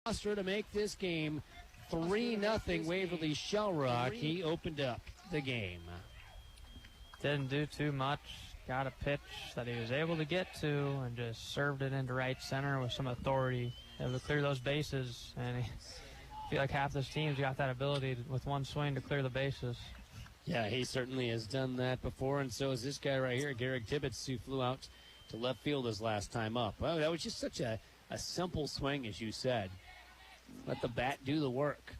Foster to make this game 3-0 Waverly Shell Rock. He opened up the game. Didn't do too much. Got a pitch that he was able to get to and just served it into right center with some authority. Able to clear those bases. And I feel like half this team's got that ability with one swing to clear the bases. Yeah, he certainly has done that before, and so is this guy right here, Garrick Tibbetts, who flew out to left field his last time up. Well, that was just such a simple swing, as you said. Let the bat do the work.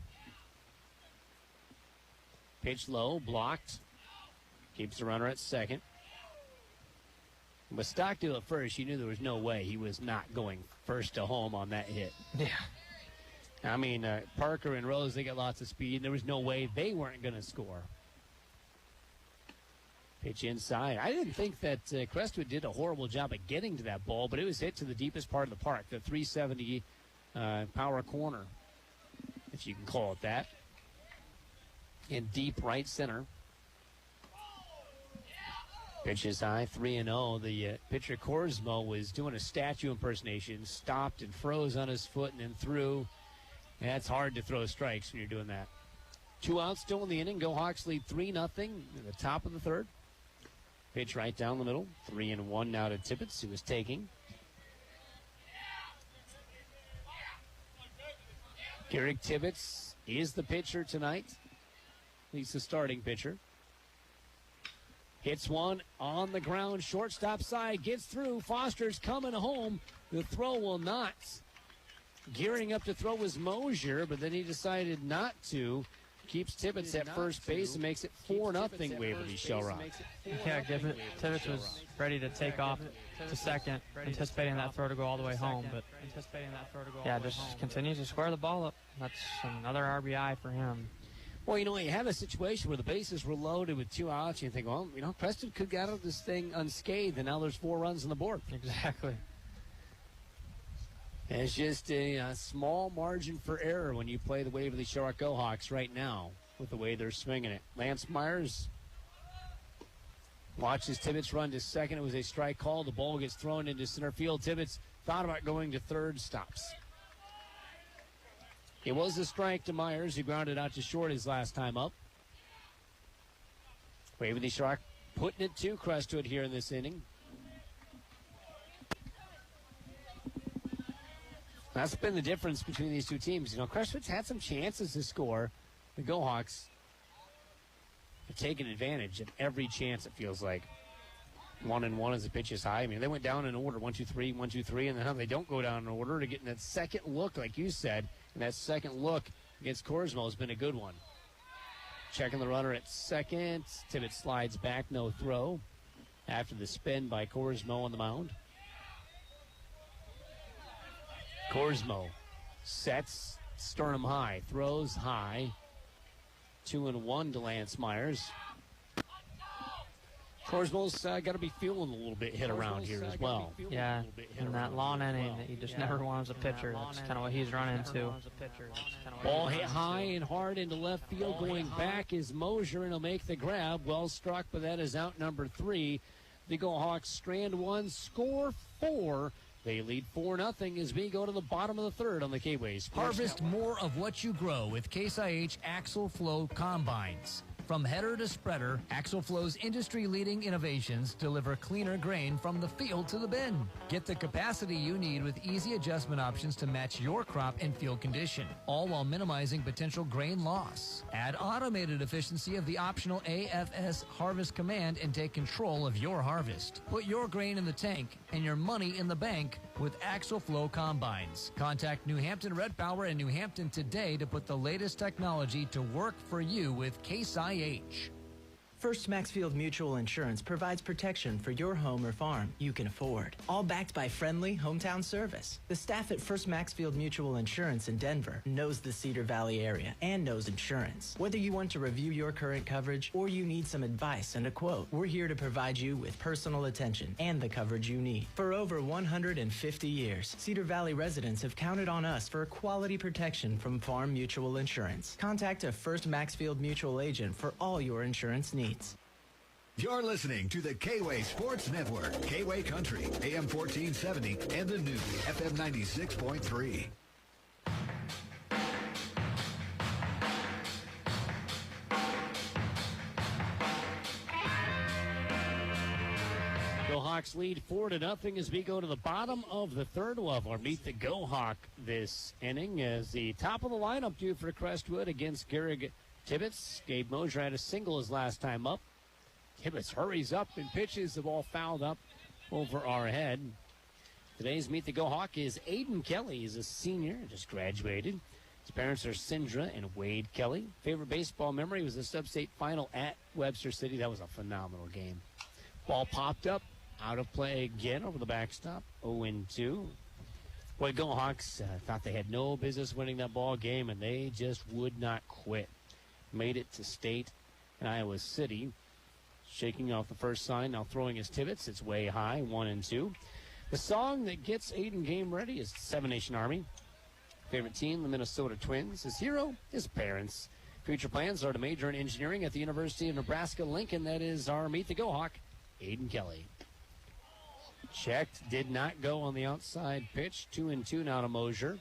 Pitch low, blocked. Keeps the runner at second. With Stockdale at first, you knew there was no way he was not going first to home on that hit. Yeah. I mean, Parker and Rose, they got lots of speed, and there was no way they weren't going to score. Pitch inside. I didn't think that Crestwood did a horrible job of getting to that ball, but it was hit to the deepest part of the park, the 370 power corner, if you can call it that, in deep right center. Pitch is high, 3-0. The pitcher, Korsmo, was doing a statue impersonation, stopped and froze on his foot and then threw. That's hard to throw strikes when you're doing that. 2 outs still in the inning. Go Hawks lead 3-0 in the top of the third. Pitch right down the middle. 3-1 now to Tibbetts, who was taking. Garrick Tibbetts is the pitcher tonight. He's the starting pitcher. Hits one on the ground, shortstop side, gets through. Foster's coming home. The throw will not. Gearing up to throw was Mosier, but then he decided not to. Keeps Tibbetts at first base and makes it 4-0 Waverly Shell Rock. Yeah, Tibbetts was ready to take off to second, anticipating that throw to go all the way home. But yeah, just continues to square the ball up. That's another RBI for him. Well, you have a situation where the bases were loaded with 2 outs, and you think, well, Preston could get out of this thing unscathed, and now there's 4 runs on the board. Exactly. It's just a small margin for error when you play the Waverly Shell Rock Go Hawks right now with the way they're swinging it. Lance Myers watches Tibbetts run to second. It was a strike call. The ball gets thrown into center field. Tibbetts thought about going to third, stops. It was a strike to Myers, who grounded out to short his last time up. Waverly Shell Rock putting it to Crestwood here in this inning. That's been the difference between these two teams. Crestwood's had some chances to score. The Go Hawks have taken advantage of every chance, it feels like. 1-1 as the pitch is high. I mean, they went down in order, 1-2-3, 1-2-3, and then they don't go down in order to get in that second look, like you said. And that second look against Korsmo has been a good one. Checking the runner at second. Tibbetts slides back, no throw. After the spin by Korsmo on the mound. Korsmo sets, sternum high, throws high. 2-1 to Lance Myers. Korsmo's got to be feeling a little bit hit around here as well. Yeah, in that long inning that you just never want as a pitcher. That's kind of what he's run into. Ball hit high and hard into left field. Going back is Mosier, and he'll make the grab. Well struck, but that is out number 3. The Go Hawks strand 1, score 4. They lead 4-0 as we go to the bottom of the third on the K-Way Sports Harvest Network. more of what you grow with Case IH Axle Flow Combines. From header to spreader, Axle Flow's industry-leading innovations deliver cleaner grain from the field to the bin. Get the capacity you need with easy adjustment options to match your crop and field condition, all while minimizing potential grain loss. Add automated efficiency of the optional AFS Harvest command and take control of your harvest. Put your grain in the tank and your money in the bank with Axle Flow Combines. Contact New Hampton Red Power in New Hampton today to put the latest technology to work for you with Case IH. First Maxfield Mutual Insurance provides protection for your home or farm you can afford, all backed by friendly hometown service. The staff at First Maxfield Mutual Insurance in Denver knows the Cedar Valley area and knows insurance. Whether you want to review your current coverage or you need some advice and a quote, we're here to provide you with personal attention and the coverage you need. For over 150 years, Cedar Valley residents have counted on us for quality protection from Farm Mutual Insurance. Contact a First Maxfield Mutual agent for all your insurance needs. You're listening to the K-Way Sports Network, K-Way Country, AM 1470, and the new FM 96.3. Hawks lead 4-0 as we go to the bottom of the third. We'll have our Meet the Go Hawk this inning as the top of the lineup due for Crestwood against Garrick Tibbetts. Gabe Mosier had a single his last time up. Tibbetts hurries up and pitches the ball fouled up over our head. Today's Meet the Go Hawk is Aiden Kelly. He's a senior, just graduated. His parents are Sindra and Wade Kelly. Favorite baseball memory was the sub-state final at Webster City. That was a phenomenal game. Ball popped up, out of play again over the backstop, 0-2. Boy, Go Hawks thought they had no business winning that ball game, and they just would not quit. Made it to state in Iowa City. Shaking off the first sign, now throwing his Tibbetts. It's way high, 1-2. The song that gets Aiden game ready is Seven Nation Army. Favorite team, the Minnesota Twins. His hero, his parents. Future plans are to major in engineering at the University of Nebraska-Lincoln. That is our Meet the Go Hawk, Aiden Kelly. Checked, did not go on the outside pitch. 2-2 now to Mosier.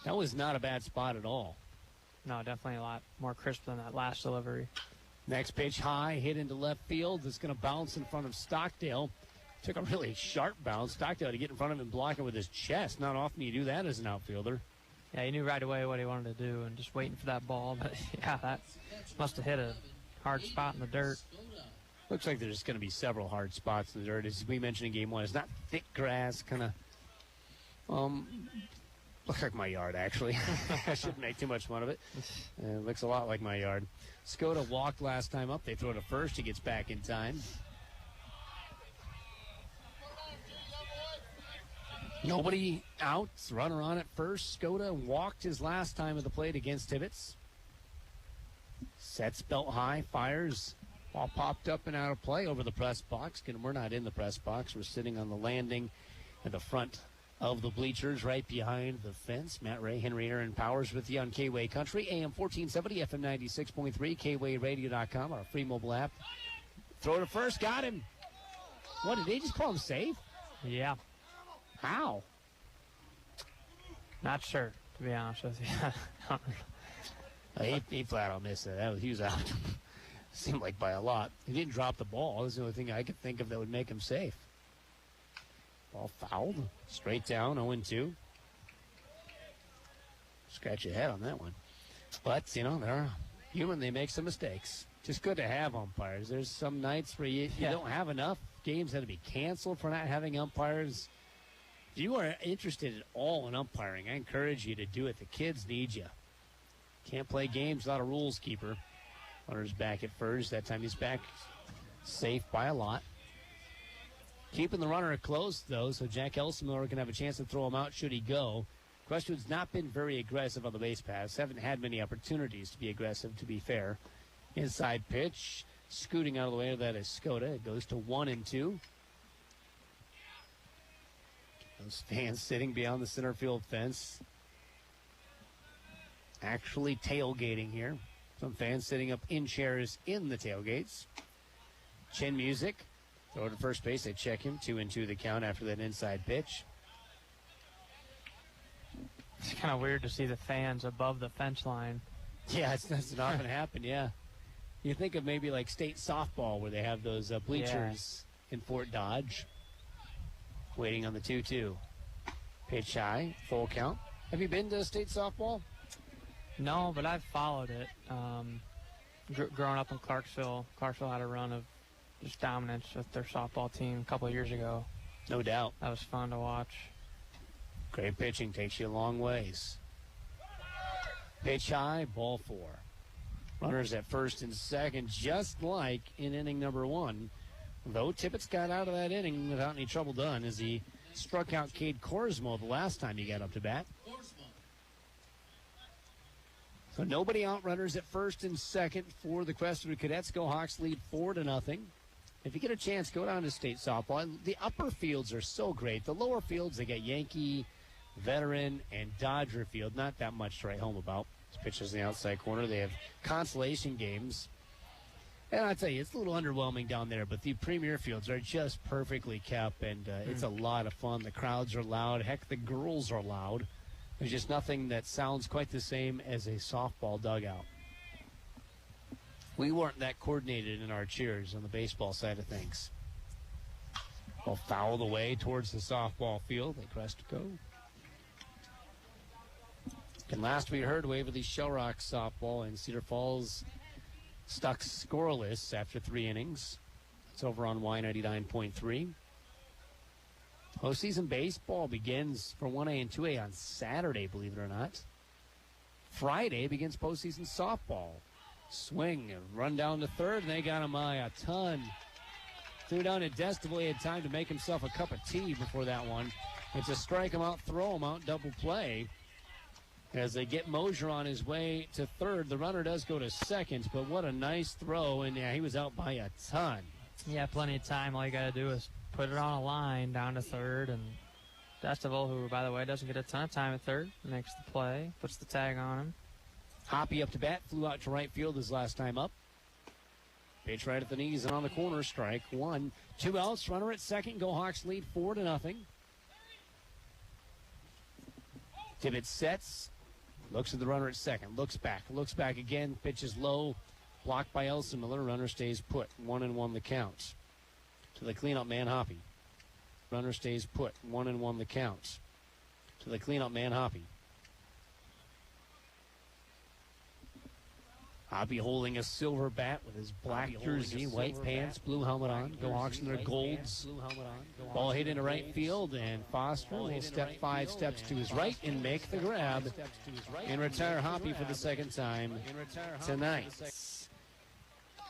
That was not a bad spot at all. No, definitely a lot more crisp than that last delivery. Next pitch high, hit into left field. It's going to bounce in front of Stockdale. Took a really sharp bounce. Stockdale to get in front of him and block it with his chest. Not often you do that as an outfielder. Yeah, he knew right away what he wanted to do and just waiting for that ball. But, yeah, that must have hit a hard spot in the dirt. Looks like there's going to be several hard spots in the dirt. As we mentioned in game one, it's not thick grass, kind of, looks like my yard, actually. I shouldn't make too much fun of it. It looks a lot like my yard. Skoda walked last time up. They throw to first. He gets back in time. Nobody out. Runner on at first. Skoda walked his last time at the plate against Tibbetts. Sets belt high. Fires. Ball popped up and out of play over the press box. We're not in the press box. We're sitting on the landing at the front of the bleachers right behind the fence. Matt Ray, Henry Aaron Powers with you on K-Way Country. AM 1470, FM 96.3, KWayRadio.com, our free mobile app. Throw to first. Got him. What, did they just call him safe? Yeah. How? Not sure, to be honest with you. He flat out missed it. He was out. Seemed like by a lot. He didn't drop the ball. That's the only thing I could think of that would make him safe. Ball fouled. Straight down, 0-2. Scratch your head on that one. But, they're human. They make some mistakes. Just good to have umpires. There's some nights where you don't have enough. Games that to be canceled for not having umpires. If you are interested at all in umpiring, I encourage you to do it. The kids need you. Can't play games without a rules keeper. Runner's back at first. That time he's back safe by a lot. Keeping the runner close, though, so Jack Elsinore can have a chance to throw him out should he go. Crestwood's not been very aggressive on the base pass. Haven't had many opportunities to be aggressive, to be fair. Inside pitch. Scooting out of the way of that is Skoda. It goes to 1-2. Those fans sitting beyond the center field fence. Actually tailgating here. Some fans sitting up in chairs in the tailgates. Chin music. Throw to first base. They check him. 2-2 the count after that inside pitch. It's kind of weird to see the fans above the fence line. Yeah, it doesn't often happen, yeah. You think of maybe like state softball where they have those bleachers in Fort Dodge. Waiting on the 2-2. Pitch high, full count. Have you been to state softball? No, but I've followed it. Growing up in Clarksville had a run of just dominance with their softball team a couple of years ago. No doubt. That was fun to watch. Great pitching, takes you a long ways. Pitch high, ball 4. Runners at first and second, just like in inning number 1. Though Tibbetts got out of that inning without any trouble done as he struck out Cade Corsmo the last time he got up to bat. So nobody out. Runners at first and second for the Crestwood Cadets. Go Hawks lead 4-0. If you get a chance, go down to state softball. The upper fields are so great. The lower fields, they got Yankee, Veteran, and Dodger Field. Not that much to write home about. This pitch is in the outside corner. They have consolation games. And I'll tell you, it's a little underwhelming down there, but the premier fields are just perfectly kept, and it's a lot of fun. The crowds are loud. Heck, the girls are loud. There's just nothing that sounds quite the same as a softball dugout. We weren't that coordinated in our cheers on the baseball side of things. Ball fouled away towards the softball field. They crest to go. And last we heard, Waverly Shellrock softball in Cedar Falls stuck scoreless after 3 innings. It's over on Y99.3. Postseason baseball begins for 1A and 2A on Saturday, believe it or not. Friday begins postseason softball. Swing and run down to third, and they got him by a ton. Threw down to Destival. He had time to make himself a cup of tea before that one. It's a strike him out, throw him out, double play. As they get Mosier on his way to third, the runner does go to second, but what a nice throw, and yeah, he was out by a ton. Yeah, plenty of time. All you got to do is put it on a line down to third, and Destival, who, by the way, doesn't get a ton of time at third, makes the play, puts the tag on him. Hoppy up to bat, flew out to right field his last time up. Pitch right at the knees and on the corner, strike one. 2 outs, runner at second. Go Hawks lead 4-0. Tibbetts sets, looks at the runner at second, looks back again, pitches low, blocked by Elson Miller. Runner stays put, 1-1 the count. To the cleanup man, Hoppy. Runner stays put, 1-1 the count. To the cleanup man, Hoppy. Hoppy holding a silver bat with his black jersey, white pants, blue helmet on. Go Hawks in their golds. Ball hit into right field, and Foster will step 5 steps to his right and make the grab and retire Hoppy for the second time tonight.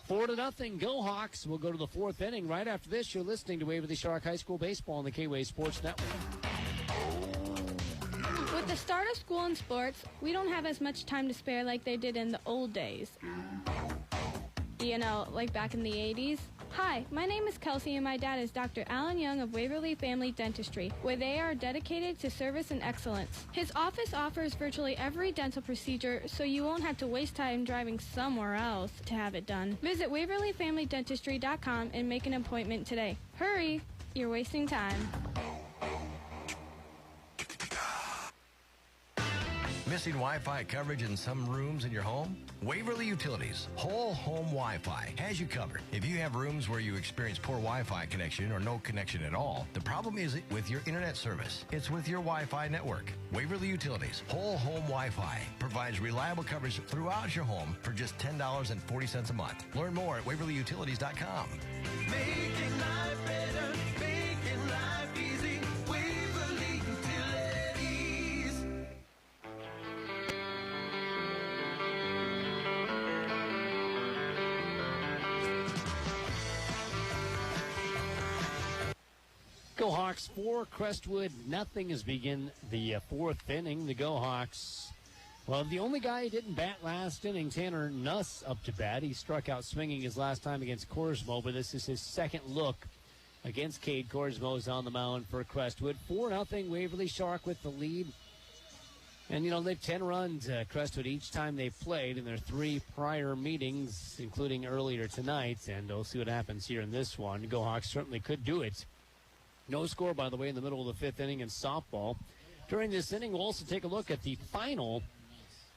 4-0, Go Hawks. We'll go to the 4th inning. Right after this, you're listening to Waverly Shark High School Baseball on the K-Way Sports Network. With the start of school and sports, we don't have as much time to spare like they did in the old days. You know, like back in the 80s. Hi, my name is Kelsey and my dad is Dr. Alan Young of Waverly Family Dentistry, where they are dedicated to service and excellence. His office offers virtually every dental procedure, so you won't have to waste time driving somewhere else to have it done. Visit WaverlyFamilyDentistry.com and make an appointment today. Hurry, you're wasting time. Missing Wi-Fi coverage in some rooms in your home? Waverly Utilities Whole Home Wi-Fi has you covered. If you have rooms where you experience poor Wi-Fi connection or no connection at all, the problem isn't with your internet service. It's with your Wi-Fi network. Waverly Utilities Whole Home Wi-Fi provides reliable coverage throughout your home for just $10.40 a month. Learn more at WaverlyUtilities.com. Making life better, making life easy. Waverly Utilities. Go Hawks 4, Crestwood nothing as begin the 4th inning. The Go Hawks, well, the only guy who didn't bat last inning, Tanner Nuss, up to bat. He struck out swinging his last time against Corsmo, but this is his second look against Cade Corsmo's on the mound for Crestwood. 4-0, Waverly Shark with the lead. And, you know, they've 10 runs, Crestwood, each time they've played in their 3 prior meetings, including earlier tonight. And we'll see what happens here in this one. Go Hawks certainly could do it. No score, by the way, in the middle of the 5th inning in softball. During this inning, we'll also take a look at the final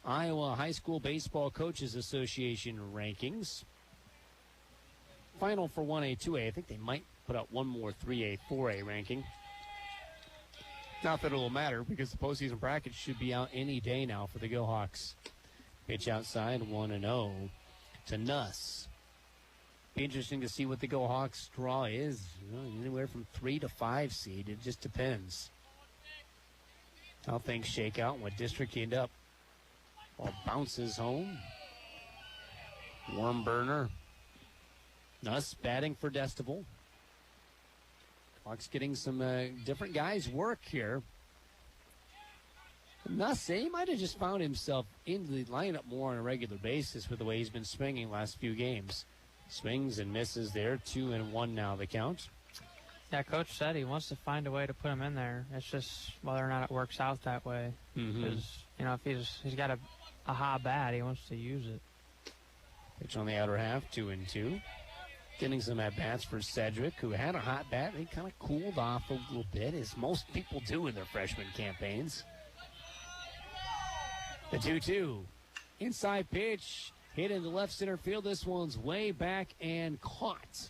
Iowa High School Baseball Coaches Association rankings. Final for 1A, 2A. I think they might put out one more 3A, 4A ranking. Not that it will matter because the postseason bracket should be out any day now for the Go Hawks. Pitch outside, 1-0 to Nuss. Be interesting to see what the Go Hawks draw is. You know, anywhere from 3 to 5 seed. It just depends how things shake out and what district you end up. Ball bounces home. Warm burner. Nuss batting for Destival. Hawks getting some different guys work here. Nuss, he might have just found himself into the lineup more on a regular basis with the way he's been swinging last few games. Swings and misses there. 2-1 now the count. Yeah, Coach said he wants to find a way to put him in there. It's just whether or not it works out that way. Because, you know, if he's got a hot bat, he wants to use it. Pitch on the outer half, 2-2. Getting some at-bats for Cedric, who had a hot bat. He kind of cooled off a little bit, as most people do in their freshman campaigns. The 2-2. Inside pitch. Hit into left center field. This one's way back and caught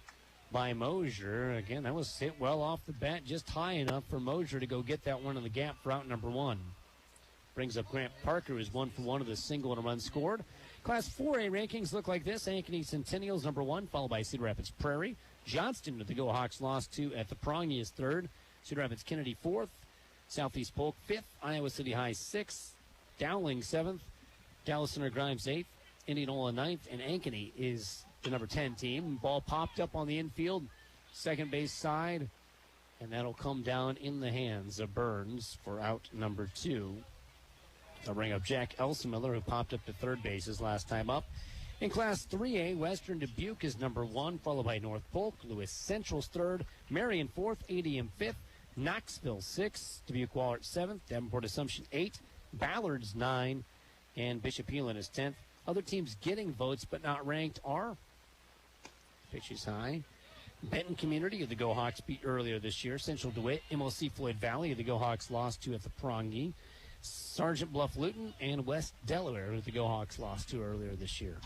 by Mosier. Again, that was hit well off the bat, just high enough for Mosier to go get that one in the gap for out number 1. Brings up Grant Parker, who's 1 for 1 of the single and a run scored. Class 4A rankings look like this. Ankeny Centennials number 1, followed by Cedar Rapids Prairie. Johnston with the Go Hawks lost to at the Prongy is 3rd. Cedar Rapids Kennedy 4th. Southeast Polk 5th. Iowa City High 6th. Dowling 7th. Dallas Center Grimes 8th. Indianola 9th. And Ankeny is the number 10 team. Ball popped up on the infield, second base side, and that'll come down in the hands of Burns for out number 2. They'll bring up Jack Elsemiller, who popped up to third base his last time up. In Class 3A, Western Dubuque is number 1, followed by North Polk. Lewis Central's 3rd. Marion 4th. ADM 5th. Knoxville 6th. Dubuque Wahlert 7th. Davenport Assumption 8th. Ballard's 9. And Bishop Elin is 10th. Other teams getting votes but not ranked are pitches high. Benton Community of the Go Hawks beat earlier this year. Central DeWitt, MLC Floyd Valley of the Go Hawks lost to at the Prongy. Sergeant Bluff Luton and West Delaware who the Go Hawks lost to earlier this year.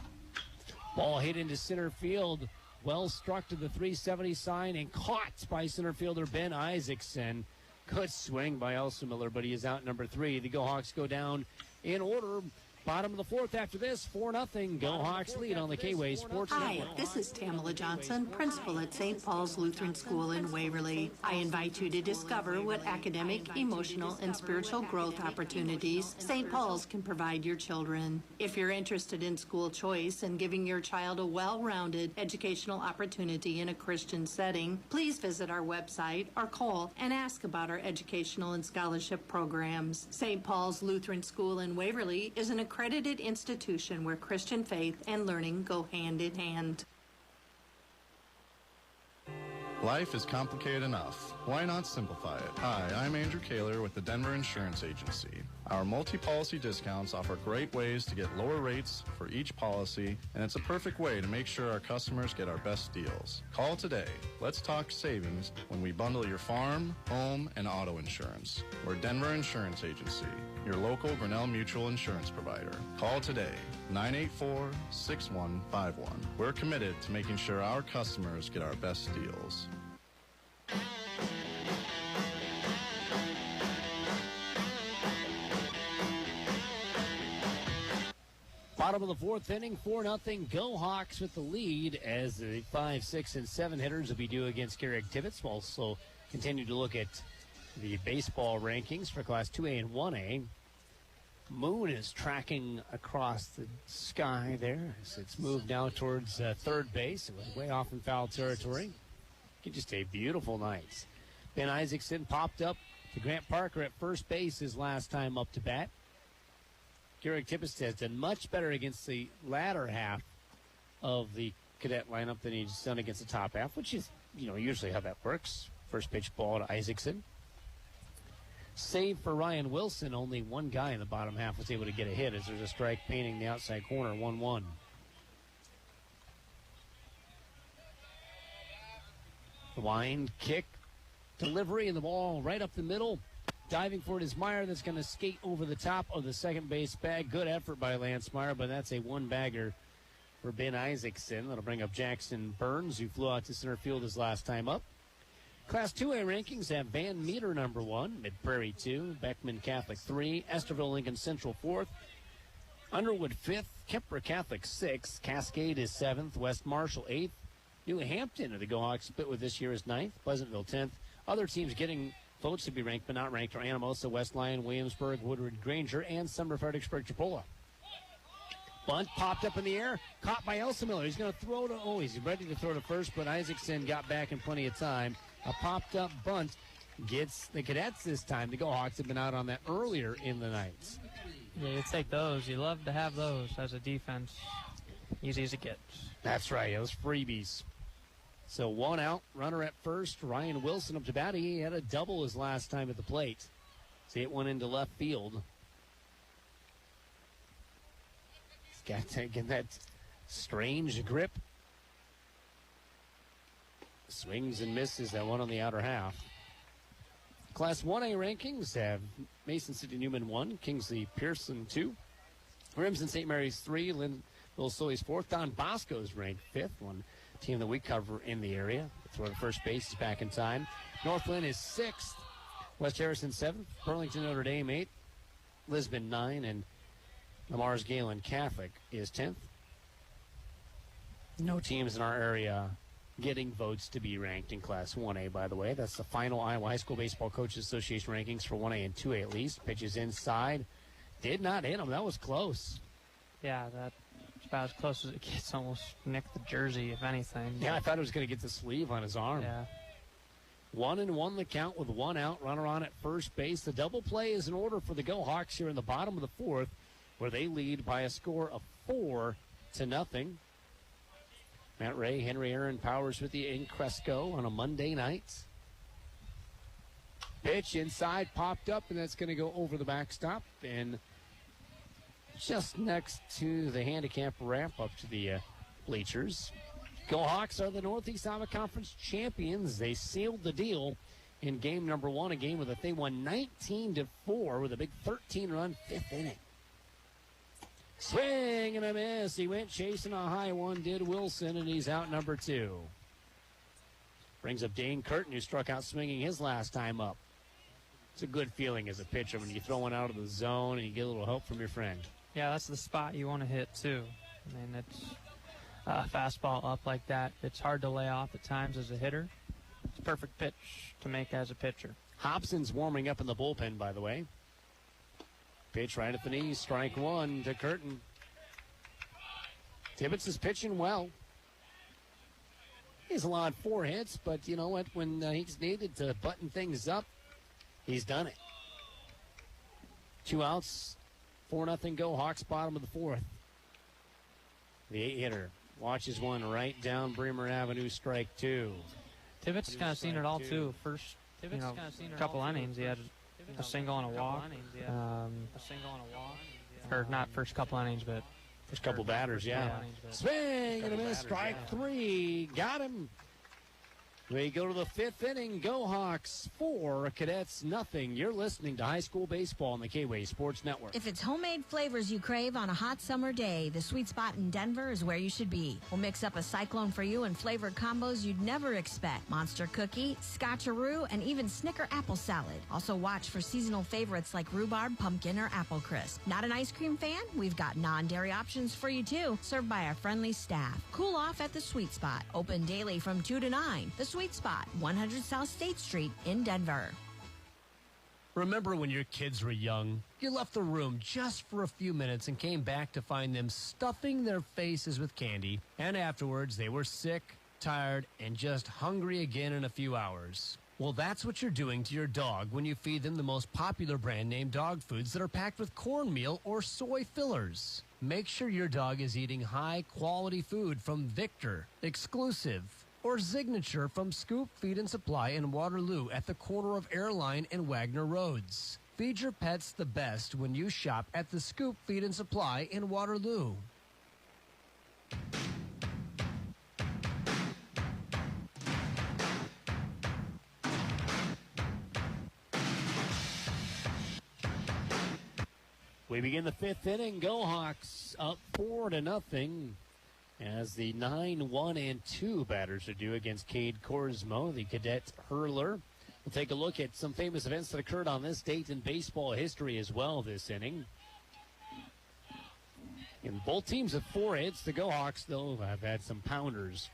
Ball hit into center field. Well struck to the 370 sign and caught by center fielder Ben Isaacson. Good swing by Elsemiller, but he is out number 3. The Go Hawks go down in order. Bottom of the 4th after this, 4-0. Go Hawks lead on the K-Way Sports Hi, Network. this is Tamala Johnson, principal at St. Paul's Lutheran School in Waverly. I invite you to discover what academic, emotional, and spiritual growth opportunities St. Paul's can provide your children. If you're interested in school choice and giving your child a well-rounded educational opportunity in a Christian setting, please visit our website or call and ask about our educational and scholarship programs. St. Paul's Lutheran School in Waverly is an accredited institution where Christian faith and learning go hand in hand. Life is complicated enough. Why not simplify it? Hi, I'm Andrew Kaler with the Denver Insurance Agency. Our multi-policy discounts offer great ways to get lower rates for each policy, and it's a perfect way to make sure our customers get our best deals. Call today. Let's talk savings when we bundle your farm, home, and auto insurance. We're Denver Insurance Agency, your local Grinnell Mutual Insurance provider. Call today, 984-6151. We're committed to making sure our customers get our best deals. Bottom of the 4th inning, 4-0. Go Hawks with the lead as the 5, 6, and 7 hitters will be due against Garrick Tibbetts. We'll also continue to look at the baseball rankings for Class 2A and 1A. Moon is tracking across the sky there as it's moved now towards third base. It was way off in foul territory. Just a beautiful night. Ben Isaacson popped up to Grant Parker at first base his last time up to bat. Garrick Tibbetts has done much better against the latter half of the cadet lineup than he's done against the top half, which is, usually how that works. First pitch ball to Isaacson. Save for Ryan Wilson, only one guy in the bottom half was able to get a hit as there's a strike painting the outside corner, 1-1. The wind kick delivery and the ball right up the middle. Diving for it is Meyer that's going to skate over the top of the second base bag. Good effort by Lance Meyer, but that's a one-bagger for Ben Isaacson. That'll bring up Jackson Burns, who flew out to center field his last time up. Class 2A rankings have Van Meter number 1, Mid-Prairie 2, Beckman Catholic 3, Esterville Lincoln Central 4th, Underwood 5th, Kemper Catholic 6th, Cascade is 7th, West Marshall 8th, New Hampton of the Go Hawks split with this year is 9th, Pleasantville 10th. Other teams getting votes to be ranked but not ranked are Anamosa, West Lyon, Williamsburg, Woodward Granger, and Sumner Fredericksburg Chipola. Bunt popped up in the air, caught by Elsemiller. He's going to throw to, he's ready to throw to first, but Isaacson got back in plenty of time. A popped up bunt gets the Cadets this time. The Go Hawks have been out on that earlier in the night. Yeah, you take those. You love to have those as a defense. Easy as it gets. That's right, those freebies. So one out, runner at first. Ryan Wilson up to bat. He had a double his last time at the plate. So it went into left field. He's got to get that strange grip. Swings and misses that one on the outer half. Class 1A rankings have Mason City Newman 1, Kingsley Pearson 2, Remsen St. Mary's 3, Linville Solis 4th, Don Bosco's ranked 5th, team that we cover in the area. Throw to first base is back in time. Northland is 6th. West Harrison 7th. Burlington Notre Dame 8th. Lisbon 9. And Lamar's Galen Catholic is 10th. No teams in our area getting votes to be ranked in Class 1A, by the way. That's the final Iowa High School Baseball Coaches Association rankings for 1A and 2A at least. Pitches inside. Did not hit him. That was close. Yeah, that's about as close as it gets. Almost nicked the jersey, if anything. Yeah, I thought it was going to get the sleeve on his arm. Yeah. 1-1 the count with 1 out. Runner on at first base. The double play is in order for the Go Hawks here in the bottom of the 4th, where they lead by a score of 4-0. Matt Ray, Henry Aaron Powers with you in Cresco on a Monday night. Pitch inside, popped up, and that's going to go over the backstop. And just next to the handicap ramp up to the bleachers. Go Hawks are the Northeast Iowa Conference champions. They sealed the deal in game number 1, a game that they won 19-4 with a big 13-run 5th inning. Swing and a miss. He went chasing a high one, did Wilson, and he's out number 2. Brings up Dane Curtin, who struck out swinging his last time up. It's a good feeling as a pitcher when you throw one out of the zone and you get a little help from your friend. Yeah, that's the spot you want to hit, too. I mean, it's a fastball up like that. It's hard to lay off at times as a hitter. It's a perfect pitch to make as a pitcher. Hobson's warming up in the bullpen, by the way. Pitch right at the knees, strike 1 to Curtin. Tibbetts is pitching well. He's allowed 4 hits, but you know what? When he's needed to button things up, he's done it. 2 outs, 4-0 Go Hawks, bottom of the 4th. The 8-hitter watches one right down Bremer Avenue, strike 2. Tibbetts kind of seen it all, too. First, couple innings, he had a single and a walk. Or not first couple innings, but first couple batters, yeah. Swing and a miss, strike 3. Got him. We go to the 5th inning. Go Hawks 4, Cadets nothing. You're listening to high school baseball on the K-Way Sports Network. If it's homemade flavors you crave on a hot summer day, the Sweet Spot in Denver is where you should be. We'll mix up a cyclone for you and flavored combos you'd never expect. Monster cookie, scotcheroo, and even Snicker apple salad. Also watch for seasonal favorites like rhubarb, pumpkin, or apple crisp. Not an ice cream fan? We've got non-dairy options for you too, served by our friendly staff. Cool off at the Sweet Spot. Open daily from 2 to 9. The Sweet Spot, 100 South State Street in Denver. Remember when your kids were young? You left the room just for a few minutes and came back to find them stuffing their faces with candy, and afterwards they were sick, tired, and just hungry again in a few hours. Well, that's what you're doing to your dog when you feed them the most popular brand name dog foods that are packed with cornmeal or soy fillers. Make sure your dog is eating high-quality food from Victor, Exclusive, or Signature from Scoop Feed and Supply in Waterloo at the corner of Airline and Wagner Roads. Feed your pets the best when you shop at the Scoop Feed and Supply in Waterloo. We begin the 5th inning. Go Hawks up 4-0. As the 9-1-2 batters are due against Cade Korsmo, the cadet hurler. We'll take a look at some famous events that occurred on this date in baseball history as well this inning. And both teams have 4 hits. The Go Hawks, though, have had some pounders,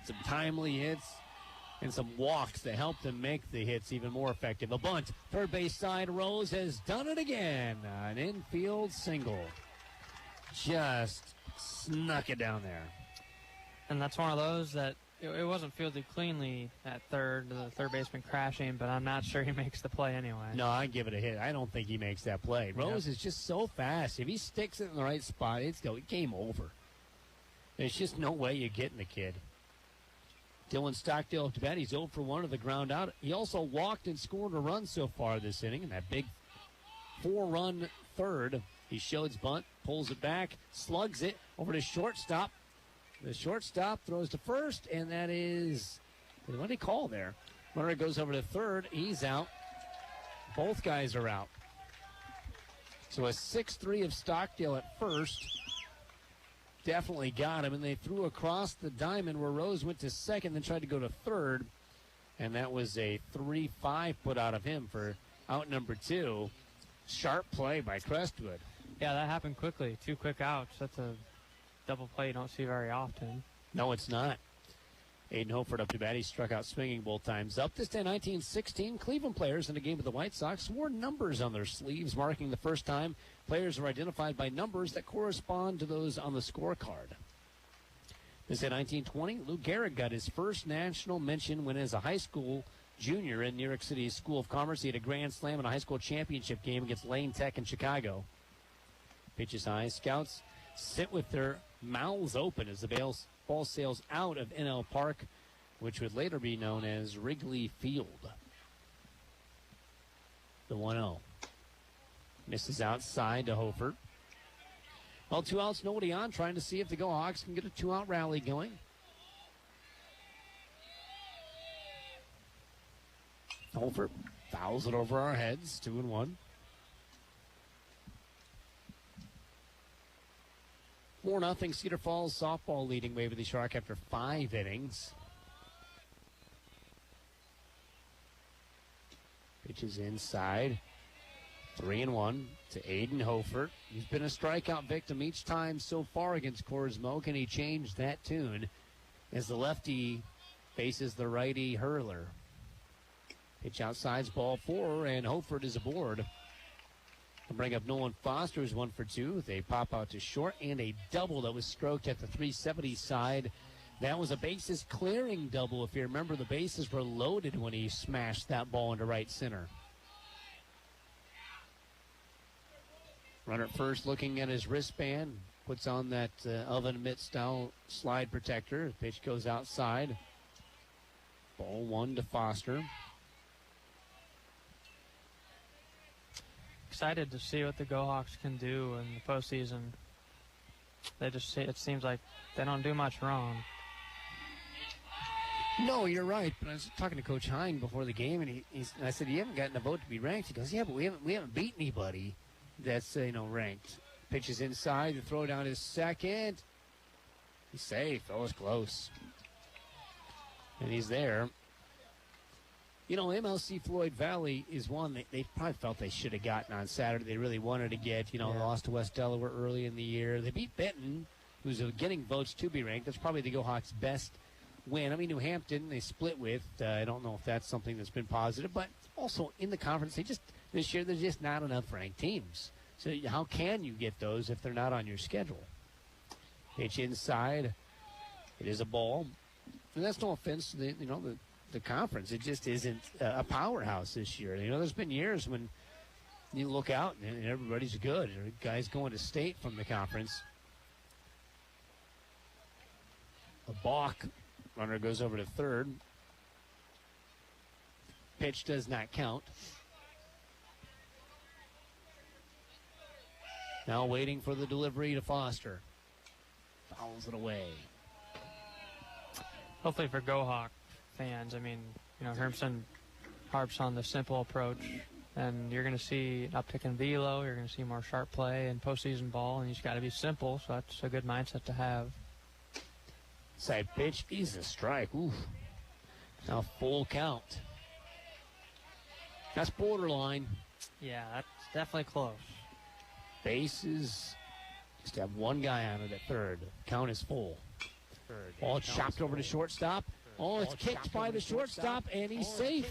some timely hits, and some walks that help them make the hits even more effective. A bunt, third base side, Rose has done it again. An infield single. Just snuck it down there. And that's one of those that it wasn't fielded cleanly at third, the third baseman crashing, but I'm not sure he makes the play anyway. No, I give it a hit. I don't think he makes that play. Rose is just so fast. If he sticks it in the right spot, it's game over. There's just no way you're getting the kid. Dylan Stockdale up to bat. He's 0 for 1 to the ground out. He also walked and scored a run so far this inning in that big 4-run third. He shows bunt, pulls it back, slugs it over to shortstop. The shortstop throws to first, and that is, what did he call there? Runner goes over to third. He's out. Both guys are out. So a 6-3 of Stockdale at first. definitely got him, and they threw across the diamond where Rose went to second, then tried to go to third, and that was a 3-5 put out of him for out number 2. Sharp play by Crestwood. Yeah, that happened quickly. 2 quick outs. That's a double play you don't see very often. No, it's not. Aiden Hofert up to bat. He struck out swinging both times. Up this day, 1916, Cleveland players in a game with the White Sox wore numbers on their sleeves, marking the first time players were identified by numbers that correspond to those on the scorecard. This day, 1920, Lou Gehrig got his first national mention when as a high school junior in New York City's School of Commerce. He had a grand slam in a high school championship game against Lane Tech in Chicago. Pitches high. Scouts sit with their mouths open as the ball sails out of NL Park, which would later be known as Wrigley Field. The 1-0. Misses outside to Hofert. Well, 2 outs, nobody on, trying to see if the Go Hawks can get a 2-out rally going. Hofert fouls it over our heads, 2-1. 4-0 Cedar Falls softball leading Waverly Shark after 5 innings. Pitches inside. 3-1 to Aiden Hofert. He's been a strikeout victim each time so far against Coors Mo. Can he change that tune as the lefty faces the righty hurler? Pitch outside's ball 4, and Hofert is aboard. They'll bring up Nolan Foster, who's 1 for 2. They pop out to short, and a double that was stroked at the 370 side. That was a bases clearing double. If you remember, the bases were loaded when he smashed that ball into right center. Runner at first looking at his wristband. Puts on that oven mitt style slide protector. Pitch goes outside. Ball 1 to Foster. Excited to see what the Go Hawks can do in the postseason. It seems like they don't do much wrong. No, you're right. But I was talking to Coach Hine before the game, and I said, "You haven't gotten a vote to be ranked." He goes, "Yeah, but we haven't beat anybody that's ranked." Pitches inside. The throw down is second. He's safe. That was close, and he's there. MLC Floyd Valley is one that they probably felt they should have gotten on Saturday. They really wanted to get. They lost to West Delaware early in the year. They beat Benton, who's getting votes to be ranked. That's probably the Go Hawks' best win. I mean, New Hampton they split with. I don't know if that's something that's been positive, but also in the conference, this year there's just not enough ranked teams. So how can you get those if they're not on your schedule? Pitch inside. It is a ball, and that's no offense to the conference. It just isn't a powerhouse this year. There's been years when you look out and everybody's good. There are guys going to state from the conference. A balk. Runner goes over to third. Pitch does not count. Now waiting for the delivery to Foster. Fouls it away. Hopefully for Go Hawk fans, Hermson harps on the simple approach, and you're going to see an uptick in velo, you're going to see more sharp play and postseason ball, and you just got to be simple, so that's a good mindset to have. Side pitch is a strike. Ooh. Now full count. That's borderline. Yeah, that's definitely close. Bases just have one guy on it at third. Count is full. Ball chopped over to shortstop. Oh, it's kicked by the shortstop, and he's safe.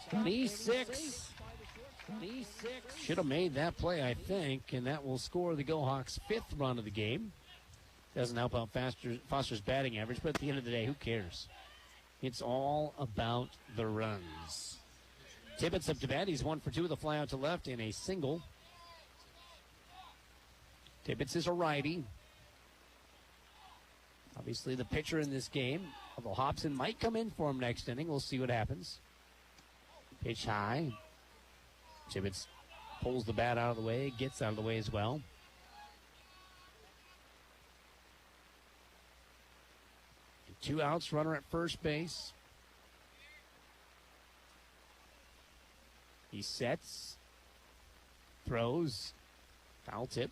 26. Should have made that play, I think, and that will score the Go Hawks' 5th run of the game. Doesn't help out Foster's batting average, but at the end of the day, who cares? It's all about the runs. Tibbetts up to bat. He's 1 for 2 with a fly out to left and a single. Tibbetts is a righty. Obviously the pitcher in this game, although Hobson might come in for him next inning. We'll see what happens. Pitch high. Tibbetts pulls the bat out of the way, gets out of the way as well. And 2 outs, runner at first base. He sets, throws, foul tip.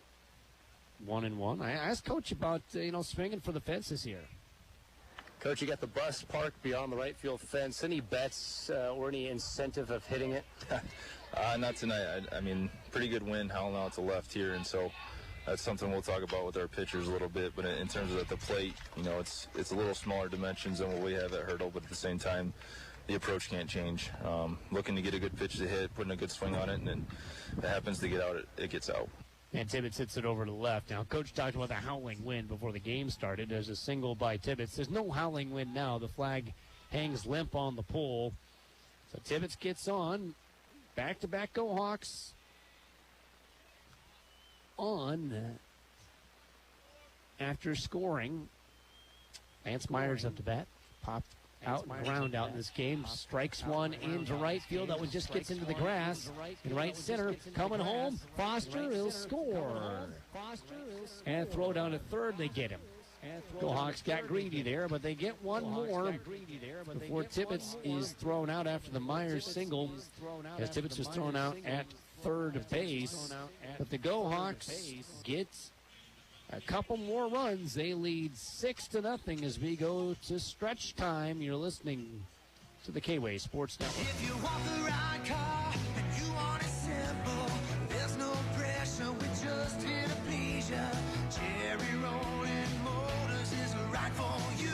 1-1. I asked Coach about, swinging for the fences here. Coach, you got the bus parked beyond the right field fence. Any bets or any incentive of hitting it? Not tonight. I mean, pretty good wind howling out to left here, and so that's something we'll talk about with our pitchers a little bit. But in terms of at the plate, it's a little smaller dimensions than what we have at Hurdle, but at the same time, the approach can't change. Looking to get a good pitch to hit, putting a good swing on it, and then if it happens to get out, it gets out. And Tibbetts hits it over to the left. Now, Coach talked about the howling wind before the game started. There's a single by Tibbetts. There's no howling wind now. The flag hangs limp on the pole. So Tibbetts gets on. Back-to-back Go Hawks on after scoring. Lance Myers up to bat. Popped out, ground out in this game. Strikes one into right field. That one just gets into the grass. In right center, coming home. Foster will score. And throw down to third. They get him. Go Hawks got greedy there, but they get one more before Tibbetts is thrown out after the Myers single, as Tibbetts was thrown out at third base. But the Go Hawks get a couple more runs. They lead 6-0 as we go to stretch time. You're listening to the K-Way Sports Network. If you want the right car and you want it simple, there's no pressure, we just here to please ya. Jerry Rolling Motors is right for you.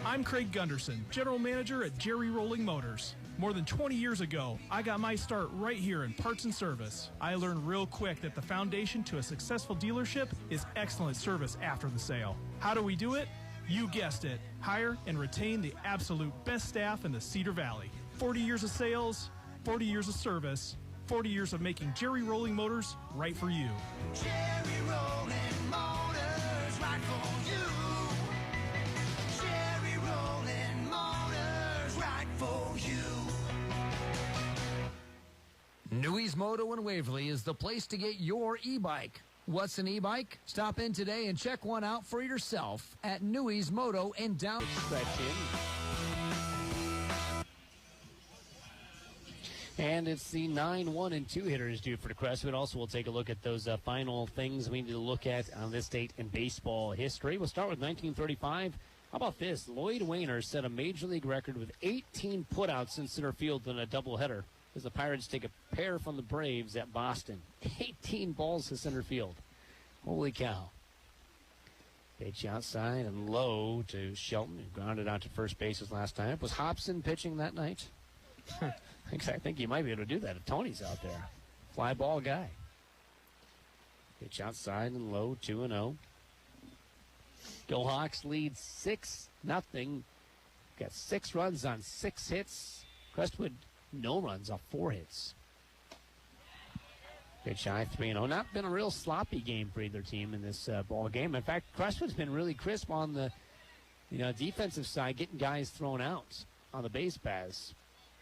I'm Craig Gunderson, General Manager at Jerry Rolling Motors. More than 20 years ago, I got my start right here in parts and service. I learned real quick that the foundation to a successful dealership is excellent service after the sale. How do we do it? You guessed it. Hire and retain the absolute best staff in the Cedar Valley. 40 years of sales, 40 years of service, 40 years of making Jerry Rolling Motors right for you. Jerry Rolling Motors, right for you. Jerry Rolling Motors, right for you. Newey's Moto in Waverly is the place to get your e-bike. What's an e-bike? Stop in today and check one out for yourself at Newey's Moto in down. Stretch in. And it's the 9-1 and 2 hitters due for the Crestwood. Also, we'll take a look at those final things we need to look at on this date in baseball history. We'll start with 1935. How about this? Lloyd Wainer set a major league record with 18 putouts in center field in a doubleheader as the Pirates take a pair from the Braves at Boston. 18 balls to center field. Holy cow. Pitch outside and low to Shelton, who grounded out to first base his last time. Was Hobson pitching that night? I think he might be able to do that if Tony's out there. Fly ball guy. Pitch outside and low, 2-0. Go Hawks lead 6-0. Got 6 runs on 6 hits. Crestwood, no runs off 4 hits. Pitch high, 3-0. Not been a real sloppy game for either team in this ball game. In fact, Crestwood's been really crisp on the defensive side, getting guys thrown out on the base paths.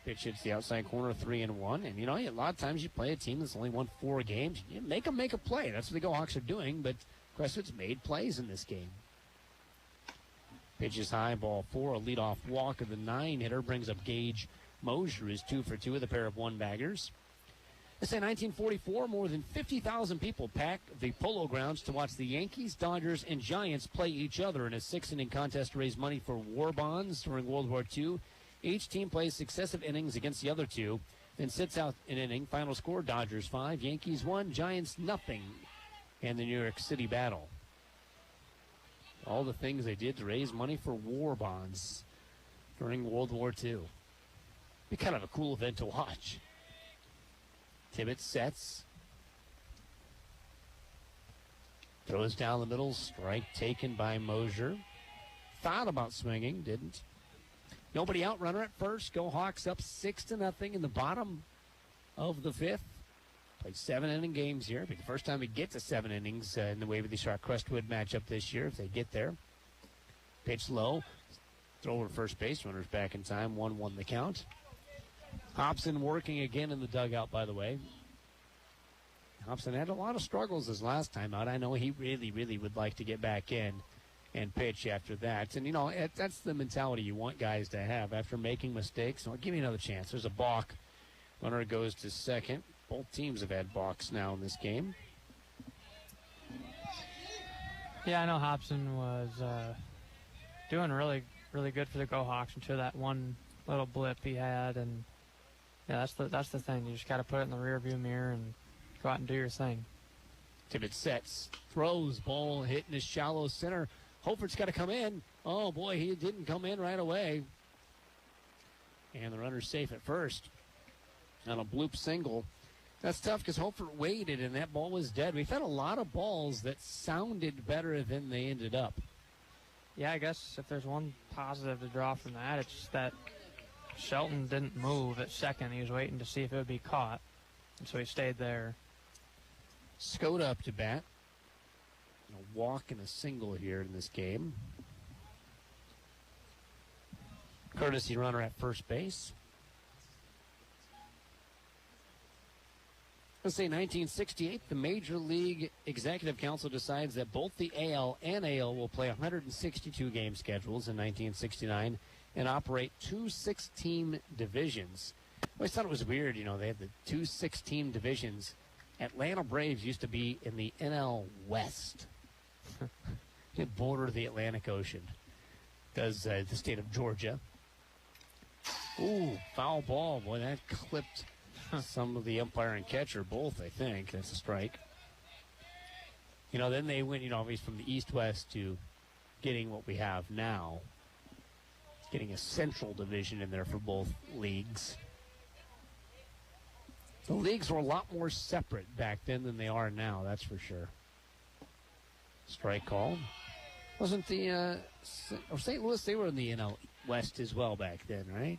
Pitch hits the outside corner, 3-1. And, a lot of times you play a team that's only won 4 games. You make them make a play. That's what the Go Hawks are doing, but Crestwood's made plays in this game. Pitch is high, ball 4. A leadoff walk of the 9-hitter brings up Gage Mosier, who's 2 for 2 with a pair of 1-baggers. This in 1944, more than 50,000 people packed the Polo Grounds to watch the Yankees, Dodgers, and Giants play each other in a 6-inning contest to raise money for war bonds during World War II. Each team plays successive innings against the other two, then sits out an inning. Final score, Dodgers 5, Yankees 1, Giants nothing, and the New York City battle. All the things they did to raise money for war bonds during World War II. Be kind of a cool event to watch. Tibbetts sets. Throws down the middle. Strike taken by Mosier. Thought about swinging. Didn't. Nobody out. Runner at first. Go Hawks up 6-0 in the bottom of the 5th. Played 7-inning games here. It'll be the first time we get to 7 innings in the Waverly Shark Crestwood matchup this year if they get there. Pitch low. Throw over to first base. Runner's back in time. 1-1 the count. Hobson working again in the dugout, by the way. Hobson had a lot of struggles his last time out. I know he really, really would like to get back in and pitch after that. And, that's the mentality you want guys to have after making mistakes. So I'll give you another chance. There's a balk. Runner goes to second. Both teams have had balks now in this game. Yeah, I know Hobson was doing really good for the Go Hawks until that one little blip he had, and yeah, that's the thing. You just got to put it in the rearview mirror and go out and do your thing. Tibbetts sets, throws, ball hitting his shallow center. Hofert's got to come in. Oh boy, he didn't come in right away. And the runner's safe at first on a bloop single. That's tough because Hofert waited and that ball was dead. We've had a lot of balls that sounded better than they ended up. Yeah, I guess if there's one positive to draw from that, it's that Shelton didn't move at second. He was waiting to see if it would be caught, and so he stayed there. Skoda up to bat. A walk and a single here in this game. Courtesy runner at first base. Let's say 1968, the Major League Executive Council decides that both the AL and AL will play 162 game schedules in 1969 and operate two 6-team divisions. I always thought it was weird, they had the two 6-team divisions. Atlanta Braves used to be in the NL West. It bordered the Atlantic Ocean. Does the state of Georgia. Ooh, foul ball. Boy, that clipped some of the umpire and catcher, both, I think. That's a strike. Then they went, obviously from the East-West to getting what we have now. Getting a central division in there for both leagues. The leagues were a lot more separate back then than they are now, that's for sure. Strike call. Wasn't the St. Louis, they were in the NL West as well back then, right?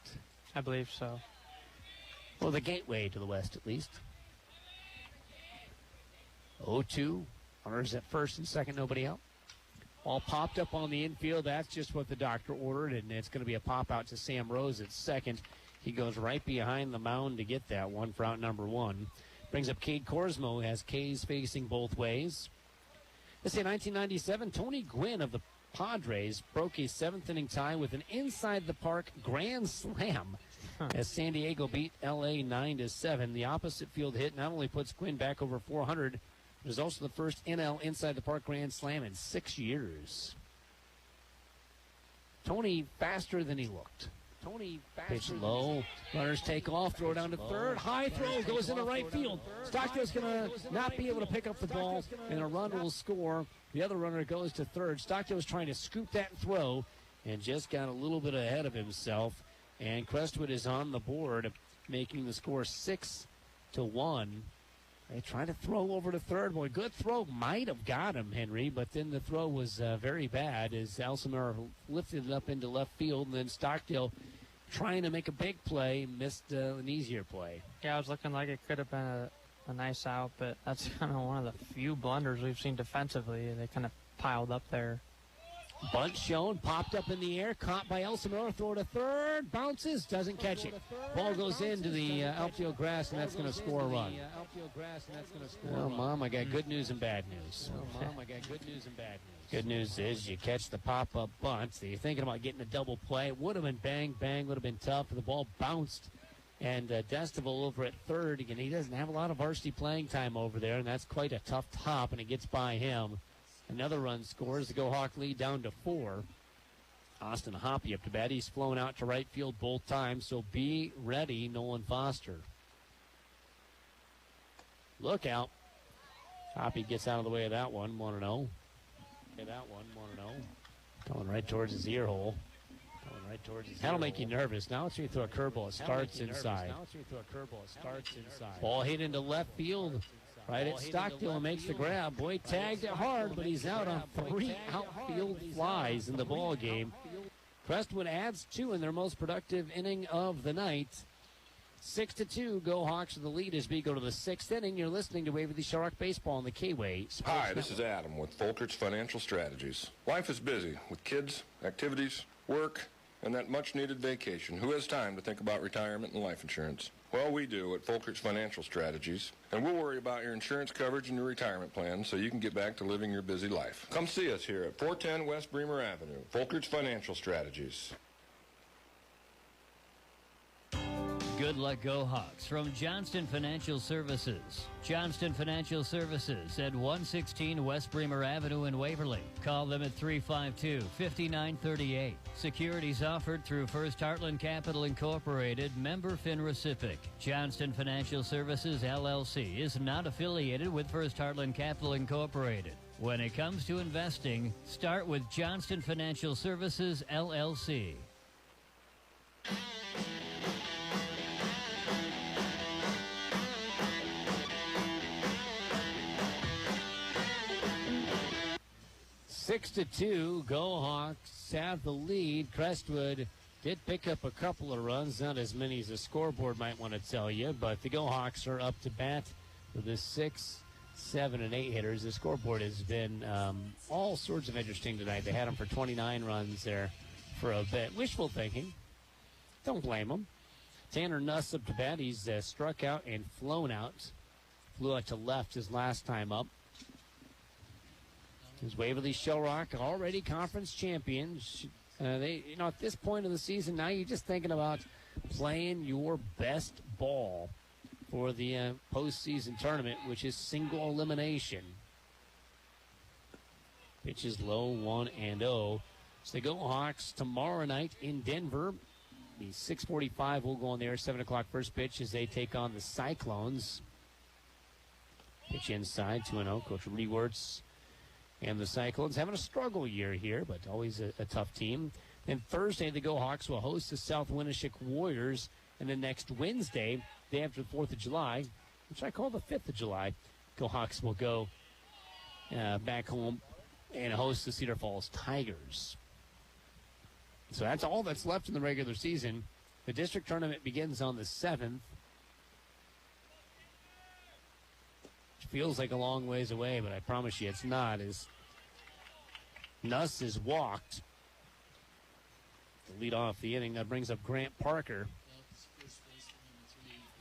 I believe so. Well, the gateway to the West, at least. 0-2. Runners at first and second, nobody out. Ball popped up on the infield. That's just what the doctor ordered, and it's going to be a pop out to Sam Rose at second. He goes right behind the mound to get that one for out number one. Brings up Cade Korsmo, who has K's facing both ways. Let's say 1997, Tony Gwynn of the Padres broke a seventh-inning tie with an inside-the-park grand slam as San Diego beat L.A. 9-7. The opposite field hit not only puts Gwynn back over 400, it was also the first NL inside-the-park grand slam in 6 years. Tony faster than he looked. Pitch low. Runners take off. Throw down to third. High throw goes into right field. Stockdale's going to not be able to pick up the ball, and a run will score. The other runner goes to third. Stockdale's trying to scoop that throw and just got a little bit ahead of himself. And Crestwood is on the board, making the score 6-1. They try to throw over to third. Boy, good throw. Might have got him, Henry, but then the throw was very bad as Alcemar lifted it up into left field, and then Stockdale trying to make a big play, missed an easier play. Yeah, it was looking like it could have been a nice out, but that's kind of one of the few blunders we've seen defensively. They kind of piled up there. Bunt shown, popped up in the air, caught by Elsinore, throw to third, bounces, doesn't catch it. Ball goes into the outfield grass, and that's going to score a run. Oh, Mom, I got good news and bad news. Good news is you catch the pop-up bunt. So you're thinking about getting a double play. It would have been bang, would have been tough. The ball bounced, and Destival over at third. Again, he doesn't have a lot of varsity playing time over there, and that's quite a tough top, and it gets by him. Another run scores. The Go Hawk lead down to 4. Austin Hoppy up to bat. He's flown out to right field both times, so be ready, Nolan Foster. Look out. Hoppy gets out of the way of that one, 1-0. Going right towards his ear hole. That'll make you nervous. Now it's when you throw a curveball. It starts inside. Ball hit into left field. Right at Stockdale and makes the grab. Boy, tagged it hard, but he's out on 3 outfield flies in the ball game. Crestwood adds 2 in their most productive inning of the night. 6-2, Go Hawks with the lead as we go to the 6th inning. You're listening to Waverly Sharrock Baseball on the K-Way Sports Hi, Network. this is Adam with Folkert's Financial Strategies. Life is busy with kids, activities, work, and that much-needed vacation. Who has time to think about retirement and life insurance? Well, we do at Folkert's Financial Strategies, and we'll worry about your insurance coverage and your retirement plan so you can get back to living your busy life. Come see us here at 410 West Bremer Avenue, Folkert's Financial Strategies. Good luck, Go Hawks, from Johnston Financial Services. Johnston Financial Services at 116 West Bremer Avenue in Waverly. Call them at 352-5938. Securities offered through First Heartland Capital Incorporated, member FINRA SIPC. Johnston Financial Services, LLC, is not affiliated with First Heartland Capital Incorporated. When it comes to investing, start with Johnston Financial Services, LLC. Six to 2, Go Hawks have the lead. Crestwood did pick up a couple of runs, not as many as the scoreboard might want to tell you, but the Go Hawks are up to bat with the 6, 7, and 8 hitters. The scoreboard has been all sorts of interesting tonight. They had them for 29 runs there for a bit. Wishful thinking. Don't blame them. Tanner Nuss up to bat. He's struck out and flown out. Flew out to left his last time up. His Waverly Shellrock already conference champions. They, at this point of the season, now you're just thinking about playing your best ball for the postseason tournament, which is single elimination. Pitch is low, 1-0. So the Go Hawks tomorrow night in Denver. The 6:45 will go on there. 7 o'clock first pitch as they take on the Cyclones. Pitch inside, 2-0. Coach Rudy Wirtz and the Cyclones having a struggle year here, but always a tough team. Then Thursday, the Go Hawks will host the South Winneshiek Warriors. And then next Wednesday, day after the 4th of July, which I call the 5th of July, Go Hawks will go back home and host the Cedar Falls Tigers. So that's all that's left in the regular season. The district tournament begins on the 7th. Feels like a long ways away, but I promise you it's not. As Nuss is walked to lead off the inning, that brings up Grant Parker.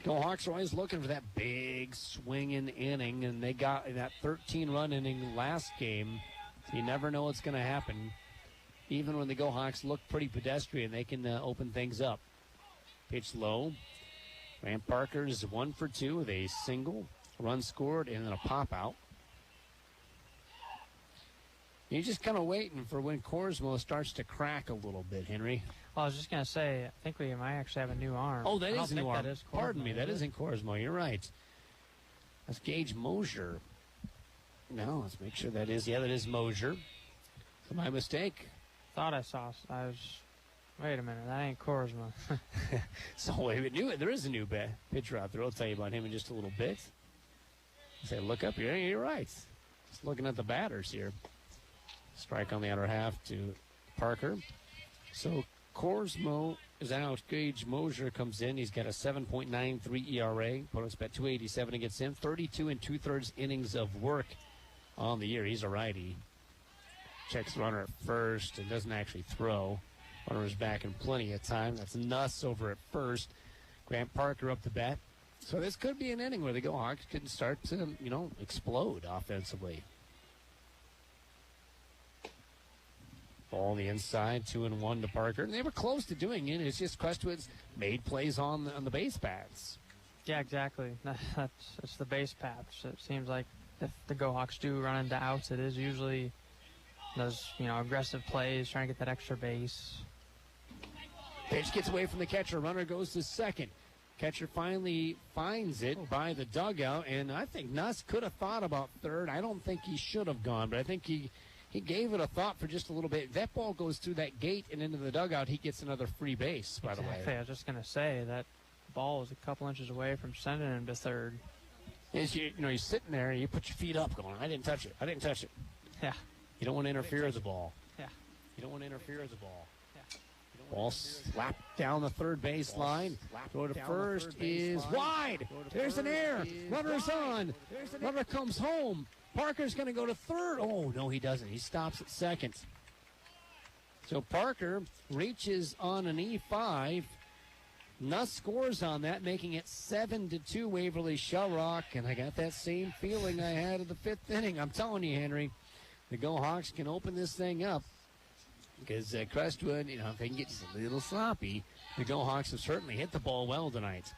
Go Hawks are always looking for that big swinging inning, and they got that 13-run inning last game. So you never know what's going to happen. Even when the Go Hawks look pretty pedestrian, they can open things up. Pitch low. Grant Parker is 1 for 2 with a single. Run scored and then a pop out. You're just kind of waiting for when Corsmo starts to crack a little bit, Henry. Well, I was just going to say, I think we might actually have a new arm. Oh, that is a new arm. That is Corsmo, Pardon me, that isn't Corsmo. You're right. That's Gage Mosier. No, let's make sure that is. Yeah, that is Mosier. So my mistake. Thought I saw. Wait a minute, that ain't Corsmo. So wait, there is a new pitcher out there. I'll tell you about him in just a little bit. Say, look up here. You're right. Just looking at the batters here. Strike on the outer half to Parker. So Corsmo is out. Gage Mosier comes in. He's got a 7.93 ERA. Opponent's bet 287 against him. 32 2/3 innings of work on the year. He's a righty. Checks the runner at first and doesn't actually throw. Runner's back in plenty of time. That's Nuss over at first. Grant Parker up to bat. So this could be an inning where the Go Hawks could start to, explode offensively. Ball on the inside, 2-1 to Parker. And they were close to doing it. It's just Crestwood's made plays on the base paths. Yeah, exactly. It's the base paths. It seems like if the Go Hawks do run into outs, it is usually those, aggressive plays, trying to get that extra base. Pitch gets away from the catcher. Runner goes to second. Catcher finally finds it by the dugout, and I think Nuss could have thought about third. I don't think he should have gone, but I think he gave it a thought for just a little bit. If that ball goes through that gate and into the dugout, he gets another free base, by the way. I was just going to say that ball was a couple inches away from sending him to third. As you're sitting there, you put your feet up going, I didn't touch it. Yeah. You don't want to interfere with the ball. Yeah. You don't want to interfere with the ball. Ball slapped down the third base line. Throw to first is wide. There's an error. Runner's on. Runner comes home. Parker's going to go to third. Oh, no, he doesn't. He stops at second. So Parker reaches on an E5. Nuss scores on that, making it 7-2 Waverly Shellrock. And I got that same feeling I had in the 5th inning. I'm telling you, Henry, the Go Hawks can open this thing up. Because Crestwood, if they can get just a little sloppy, The Go Hawks have certainly hit the ball well tonight.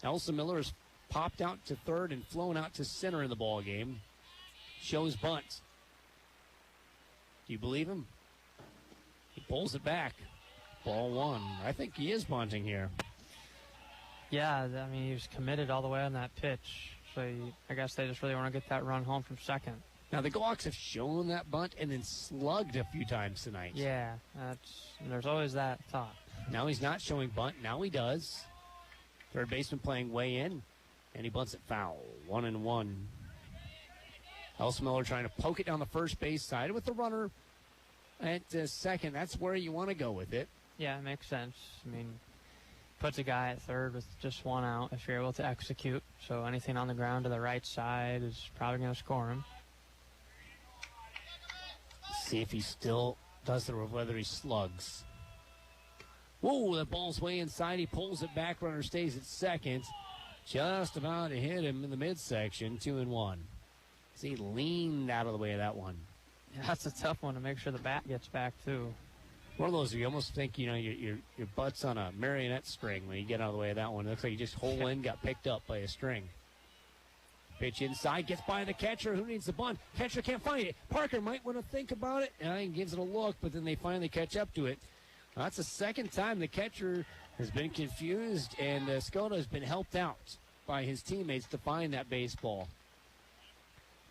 Elsa Miller has popped out to third and flown out to center in the ball game. Shows bunt. Do you believe him? He pulls it back. Ball one. I think he is bunting here. Yeah, I mean, he was committed all the way on that pitch. So I guess they just really want to get that run home from second. Now, the Hawks have shown that bunt and then slugged a few times tonight. Yeah, there's always that thought. Now he's not showing bunt. Now he does. Third baseman playing way in, and he bunts it foul. 1-1. Elsa Miller trying to poke it down the first base side with the runner at second. That's where you want to go with it. Yeah, it makes sense. I mean, puts a guy at third with just one out if you're able to execute. So anything on the ground to the right side is probably going to score him. See if he still does it or whether he slugs. Whoa, the ball's way inside. He pulls it back. Runner stays at second. Just about to hit him in the midsection. 2-1. See, he leaned out of the way of that one. Yeah, that's a tough one to make sure the bat gets back, too. One of those you almost think, you know, your butt's on a marionette string when you get out of the way of that one. It looks like you just whole end got picked up by a string. Pitch inside, gets by the catcher. Who needs the bunt? Catcher can't find it. Parker might want to think about it, and he gives it a look, but then they finally catch up to it. Well, that's the second time the catcher has been confused, and Skota has been helped out by his teammates to find that baseball.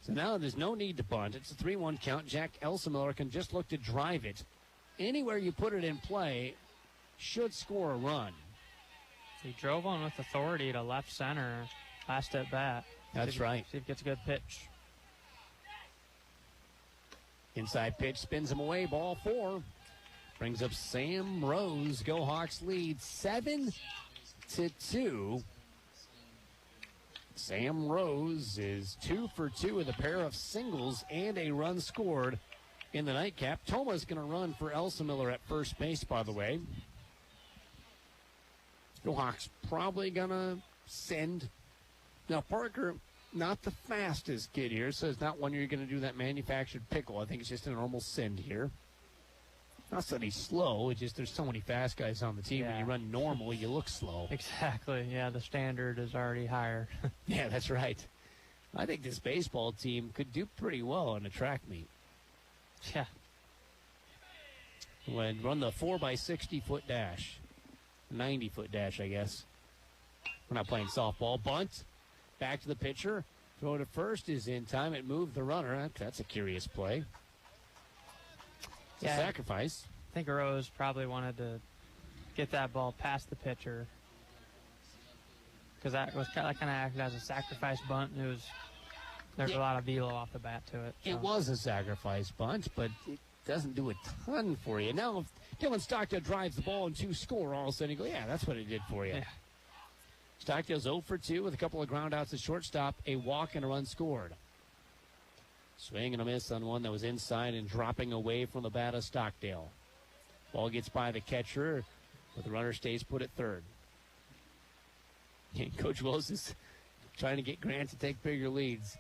So now there's no need to bunt. It's a 3-1 count. Jack Elsamiller can just look to drive it. Anywhere you put it in play should score a run. He drove on with authority to left center last at bat. That's right. See if he gets a good pitch. Inside pitch spins him away. Ball 4. Brings up Sam Rose. Go Hawks lead 7-2. Sam Rose is 2 for 2 with a pair of singles and a run scored in the nightcap. Toma's going to run for Elsa Miller at first base, by the way. Go Hawks probably going to send. Now, Parker, not the fastest kid here, so it's not one you're going to do that manufactured pickle. I think it's just a normal send here. Not that he's slow, it's just there's so many fast guys on the team. Yeah. When you run normal, you look slow. Exactly. Yeah, the standard is already higher. Yeah, that's right. I think this baseball team could do pretty well in a track meet. Yeah. When run the 4x60-foot dash. 90-foot dash, I guess. We're not playing softball. Bunt. Back to the pitcher. Throw to first is in time. It moved the runner. That's a curious play. It's a sacrifice. I think Rose probably wanted to get that ball past the pitcher because that kind of acted as a sacrifice bunt. There's a lot of velo off the bat to it. So. It was a sacrifice bunt, but it doesn't do a ton for you. Now, if Dylan Stockdale drives the ball and 2 score, all of a sudden you go, yeah, that's what it did for you. Yeah. Stockdale's 0 for 2 with a couple of ground outs at shortstop, a walk and a run scored. Swing and a miss on one that was inside and dropping away from the bat of Stockdale. Ball gets by the catcher, but the runner stays put at third. And Coach Willis is trying to get Grant to take bigger leads.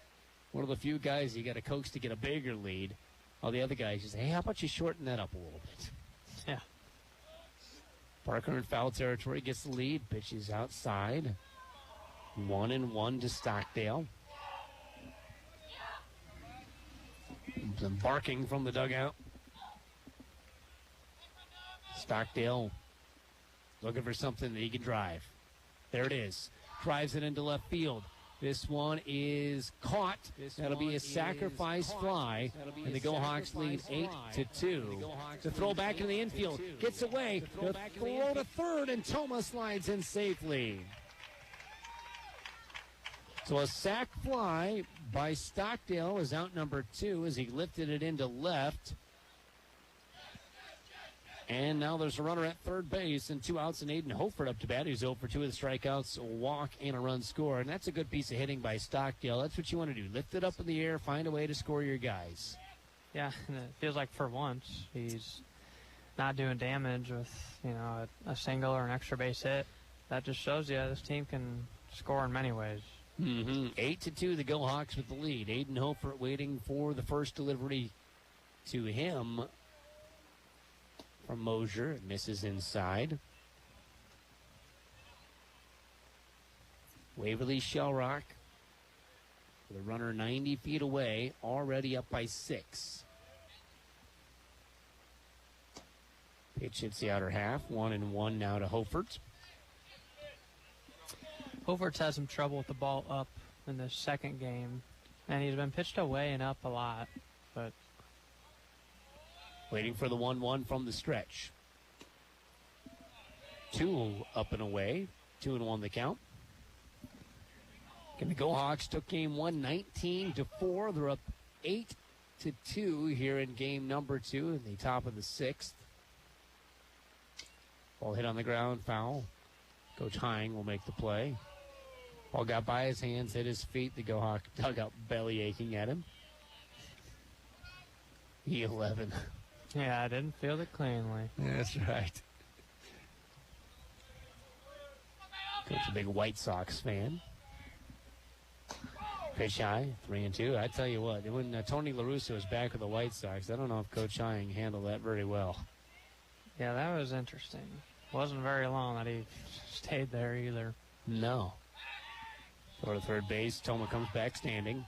One of the few guys you got to coax to get a bigger lead. All the other guys just say, hey, how about you shorten that up a little bit? Yeah. Parker in foul territory gets the lead. Pitches outside. 1-1 to Stockdale. Some barking from the dugout. Stockdale looking for something that he can drive. There it is. Drives it into left field. This one is caught. That'll be a sacrifice fly. And the Go Hawks lead 8-2. To throw back in the infield. Gets away. The throw to third, and Toma slides in safely. So a sac fly by Stockdale is out number 2 as he lifted it into left. And now there's a runner at third base and 2 outs, and Aiden Hofert up to bat. He's 0 for 2 with strikeouts, a walk, and a run score. And that's a good piece of hitting by Stockdale. That's what you want to do. Lift it up in the air, find a way to score your guys. Yeah, and it feels like for once he's not doing damage with, a single or an extra base hit. That just shows you this team can score in many ways. 8-2, the Go Hawks with the lead. Aiden Hofert waiting for the first delivery to him from Mosier. It misses inside. Waverly Shell Rock, with a runner 90 feet away, already up by 6. Pitch hits the outer half, 1-1 now to Hofert. Hofert's had some trouble with the ball up in the second game, and he's been pitched away and up a lot, but waiting for the 1-1 from the stretch. 2 up and away, 2-1 the count. And the Go Hawks took game 1 19-4. They're up 8-2 here in game number 2 in the top of the 6th. Ball hit on the ground, foul. Coach Hine will make the play. Ball got by his hands, hit his feet. The Go Hawk dugout belly aching at him. E11. yeah, I didn't feel it cleanly. That's right. Coach a big White Sox fan. Pitch high, 3-2. I tell you what, when Tony La Russa was back with the White Sox, I don't know if Coach Hine handled that very well. Yeah, that was interesting. Wasn't very long that he stayed there either. No. Throw to third base. Toma comes back standing.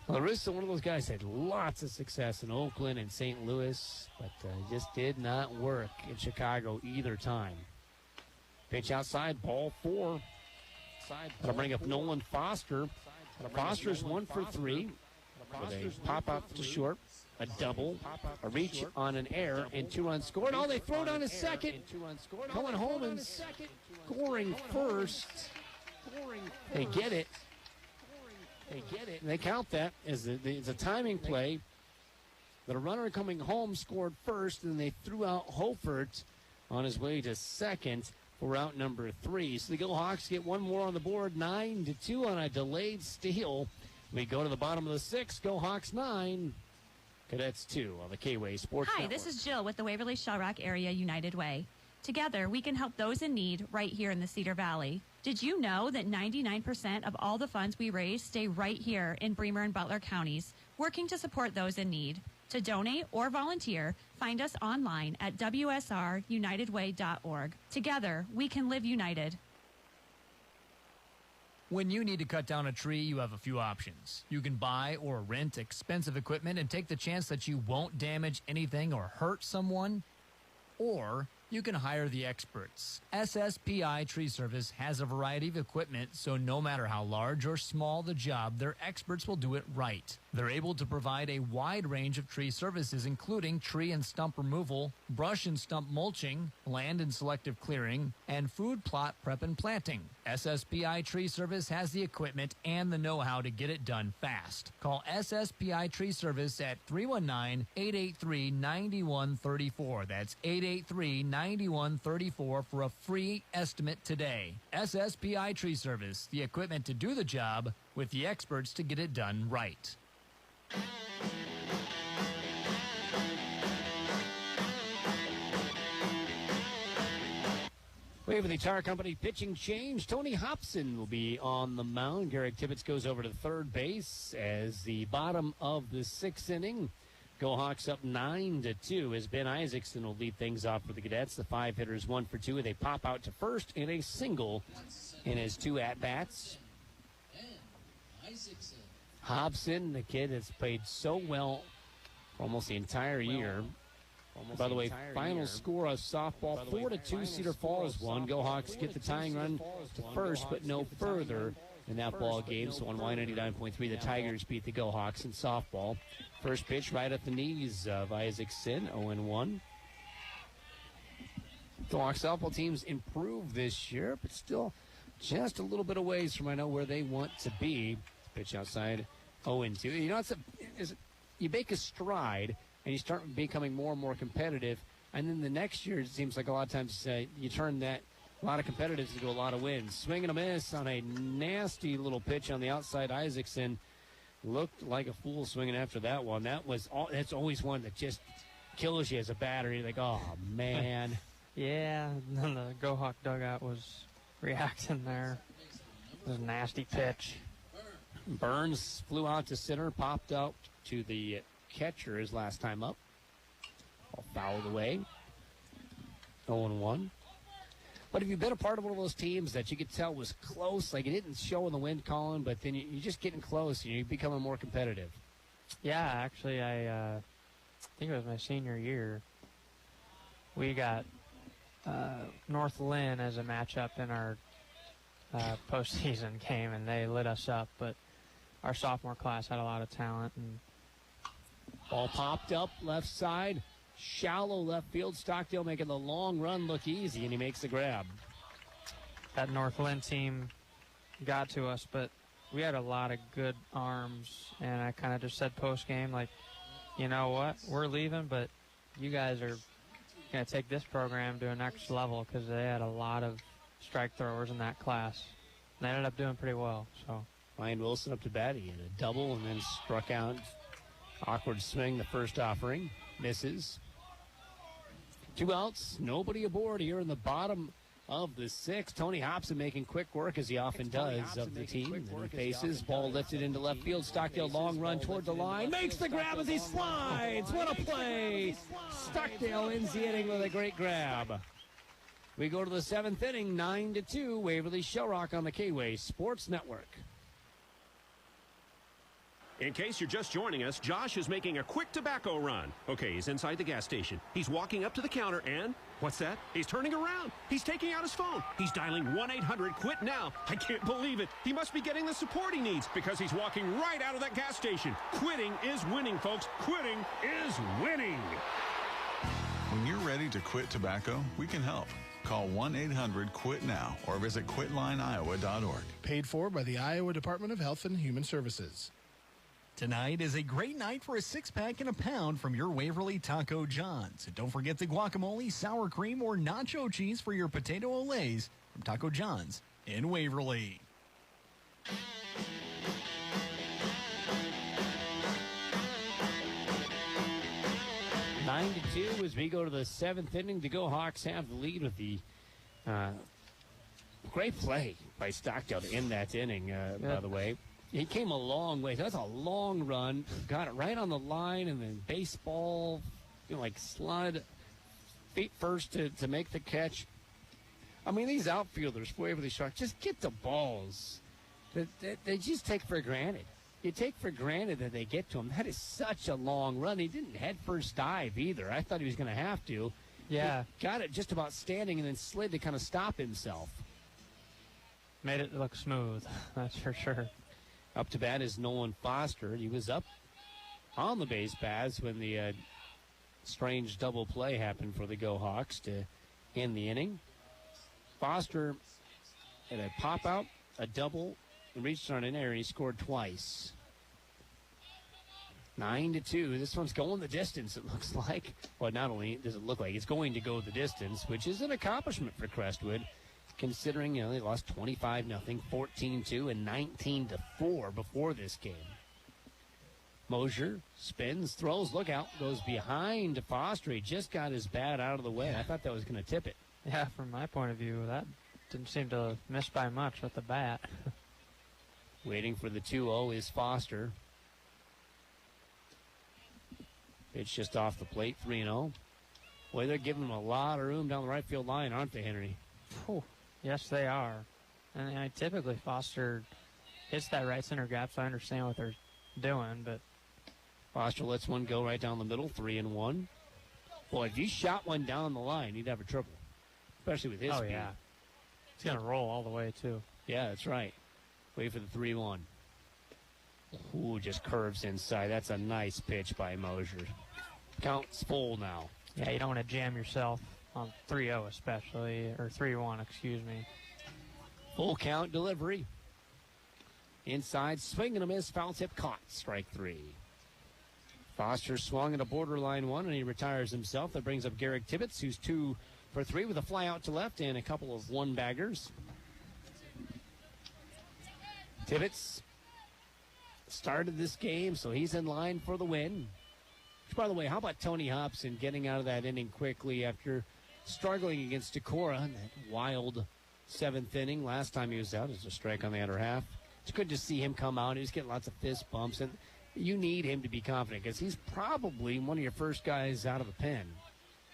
La Russa, one of those guys, had lots of success in Oakland and St. Louis, but just did not work in Chicago either time. Pitch outside, ball 4. That'll bring up Nolan Foster. Foster's 1 for 3 with a pop out to short, a double, a reach on an error, and 2 runs scored. Oh, they throw down a second. Going home and scoring first. They get it. And they count that as it's a timing play. But a runner coming home scored first, and they threw out Hofert on his way to second for out number 3. So the Go Hawks get one more on the board, 9-2 on a delayed steal. We go to the bottom of the 6th. Go Hawks 9, Cadets 2 on the K-Way Sports Hi, Network. this is Jill with the Waverly Shell Rock Area United Way. Together, we can help those in need right here in the Cedar Valley. Did you know that 99% of all the funds we raise stay right here in Bremer and Butler counties, working to support those in need? To donate or volunteer, find us online at WSRUnitedWay.org. Together, we can live united. When you need to cut down a tree, you have a few options. You can buy or rent expensive equipment and take the chance that you won't damage anything or hurt someone. Or you can hire the experts. SSPI Tree Service has a variety of equipment, so no matter how large or small the job, their experts will do it right. They're able to provide a wide range of tree services, including tree and stump removal, brush and stump mulching, land and selective clearing, and food plot prep and planting. SSPI Tree Service has the equipment and the know-how to get it done fast. Call SSPI Tree Service at 319-883-9134. That's 883-9134 for a free estimate today. SSPI Tree Service, the equipment to do the job with the experts to get it done right. Waverly Tire Company pitching change. Tony Hobson will be on the mound. Garrick Tibbetts goes over to third base as the bottom of the 6th inning. Go Hawks up 9-2 as Ben Isaacson will lead things off for the Cadets. The 5 hitters 1 for 2. They pop out to first in a single in his 2 at-bats. Hobson, the kid that's played so well for almost the entire year. By the way, final score of softball, 4-2, Cedar Falls won. Go Hawks get the tying run to first, but no further in that ball game. So on Y99.3, the Tigers beat the Go Hawks in softball. First pitch right at the knees of Isaacson, 0-1. The Hawks softball teams improved this year, but still just a little bit of ways from where they want to be. Pitch outside, 0-2. You know, you make a stride, and you start becoming more and more competitive. And then the next year, it seems like a lot of times you turn that a lot of competitiveness into a lot of wins. Swing and a miss on a nasty little pitch on the outside. Isaacson looked like a fool swinging after that one. That's always one that just kills you as a batter. You're like, oh, man. Yeah, and then the Go Hawk dugout was reacting there. It was a nasty pitch. Burns flew out to center, popped out to the catcher his last time up. All fouled away. 0-1. But have you been a part of one of those teams that you could tell was close, like it didn't show in the wind calling, but then you're just getting close and you're becoming more competitive? Yeah, actually, I think it was my senior year. We got North Lynn as a matchup in our postseason game, and they lit us up. But our sophomore class had a lot of talent. And ball popped up left side. Shallow left field. Stockdale making the long run look easy, and he makes the grab. That North Lynn team got to us, but we had a lot of good arms, and I kind of just said post-game, like, you know what, we're leaving, but you guys are going to take this program to a next level because they had a lot of strike throwers in that class. And they ended up doing pretty well. So Ryan Wilson up to bat. He had a double and then struck out. Awkward swing, the first offering. Misses. 2 outs, nobody aboard here in the bottom of the 6th. Tony Hobson making quick work, as he often does, of the team. And he faces, ball lifted into left field. Stockdale long run toward the line. Makes the grab as he slides. What a play. Stockdale ends the inning with a great grab. We go to the 7th inning, 9-2. Waverly Shellrock on the K-Way Sports Network. In case you're just joining us, Josh is making a quick tobacco run. Okay, he's inside the gas station. He's walking up to the counter and, what's that? He's turning around. He's taking out his phone. He's dialing 1-800-QUIT-NOW. I can't believe it. He must be getting the support he needs because he's walking right out of that gas station. Quitting is winning, folks. Quitting is winning. When you're ready to quit tobacco, we can help. Call 1-800-QUIT-NOW or visit quitlineiowa.org. Paid for by the Iowa Department of Health and Human Services. Tonight is a great night for a 6-pack and a pound from your Waverly Taco John's. And don't forget the guacamole, sour cream, or nacho cheese for your potato olays from Taco John's in Waverly. 9-2 as we go to the 7th inning. The Go Hawks have the lead with the great play by Stockdale to end that inning, by the way. He came a long way. That's a long run. Got it right on the line, and then baseball, like slide feet first to make the catch. I mean, these outfielders, Waverly Sharks, just get the balls that they just take for granted. You take for granted that they get to him. That is such a long run. He didn't head first dive either. I thought he was going to have to. Yeah. He got it just about standing and then slid to kind of stop himself. Made it look smooth, that's for sure. Up to bat is Nolan Foster. He was up on the base paths when the strange double play happened for the Go Hawks to end the inning. Foster had a pop out, a double, and reached on an air. He scored twice. 9-2. This one's going the distance, it looks like. Well, not only does it look like, it's going to go the distance, which is an accomplishment for Crestwood, considering they lost 25-0, 14-2, and 19-4 before this game. Mosier spins, throws, look out, goes behind Foster. He just got his bat out of the way. I thought that was going to tip it. Yeah, from my point of view, that didn't seem to miss by much with the bat. Waiting for the 2-0 is Foster. Pitch just off the plate, 3-0. Boy, they're giving him a lot of room down the right field line, aren't they, Henry? Whew. Yes, they are. And typically Foster hits that right center gap, so I understand what they're doing, but Foster lets one go right down the middle, 3-1. Boy, if you shot one down the line, you'd have a triple, especially with his speed. Yeah. It's going to roll all the way, too. Yeah, that's right. Wait for the 3-1. Ooh, just curves inside. That's a nice pitch by Mosier. Count's full now. Yeah, you don't want to jam yourself on 3-0 especially, or 3-1, excuse me. Full count delivery. Inside, swing and a miss, foul tip caught, strike 3. Foster swung at a borderline one, and he retires himself. That brings up Garrick Tibbetts, who's 2 for 3 with a fly out to left and a couple of one-baggers. Tibbetts started this game, so he's in line for the win. Which, by the way, how about Tony Hobson getting out of that inning quickly after struggling against Decorah in that wild 7th inning? Last time he was out, it was a strike on the other half. It's good to see him come out. He was getting lots of fist bumps, and you need him to be confident because he's probably one of your first guys out of the pen.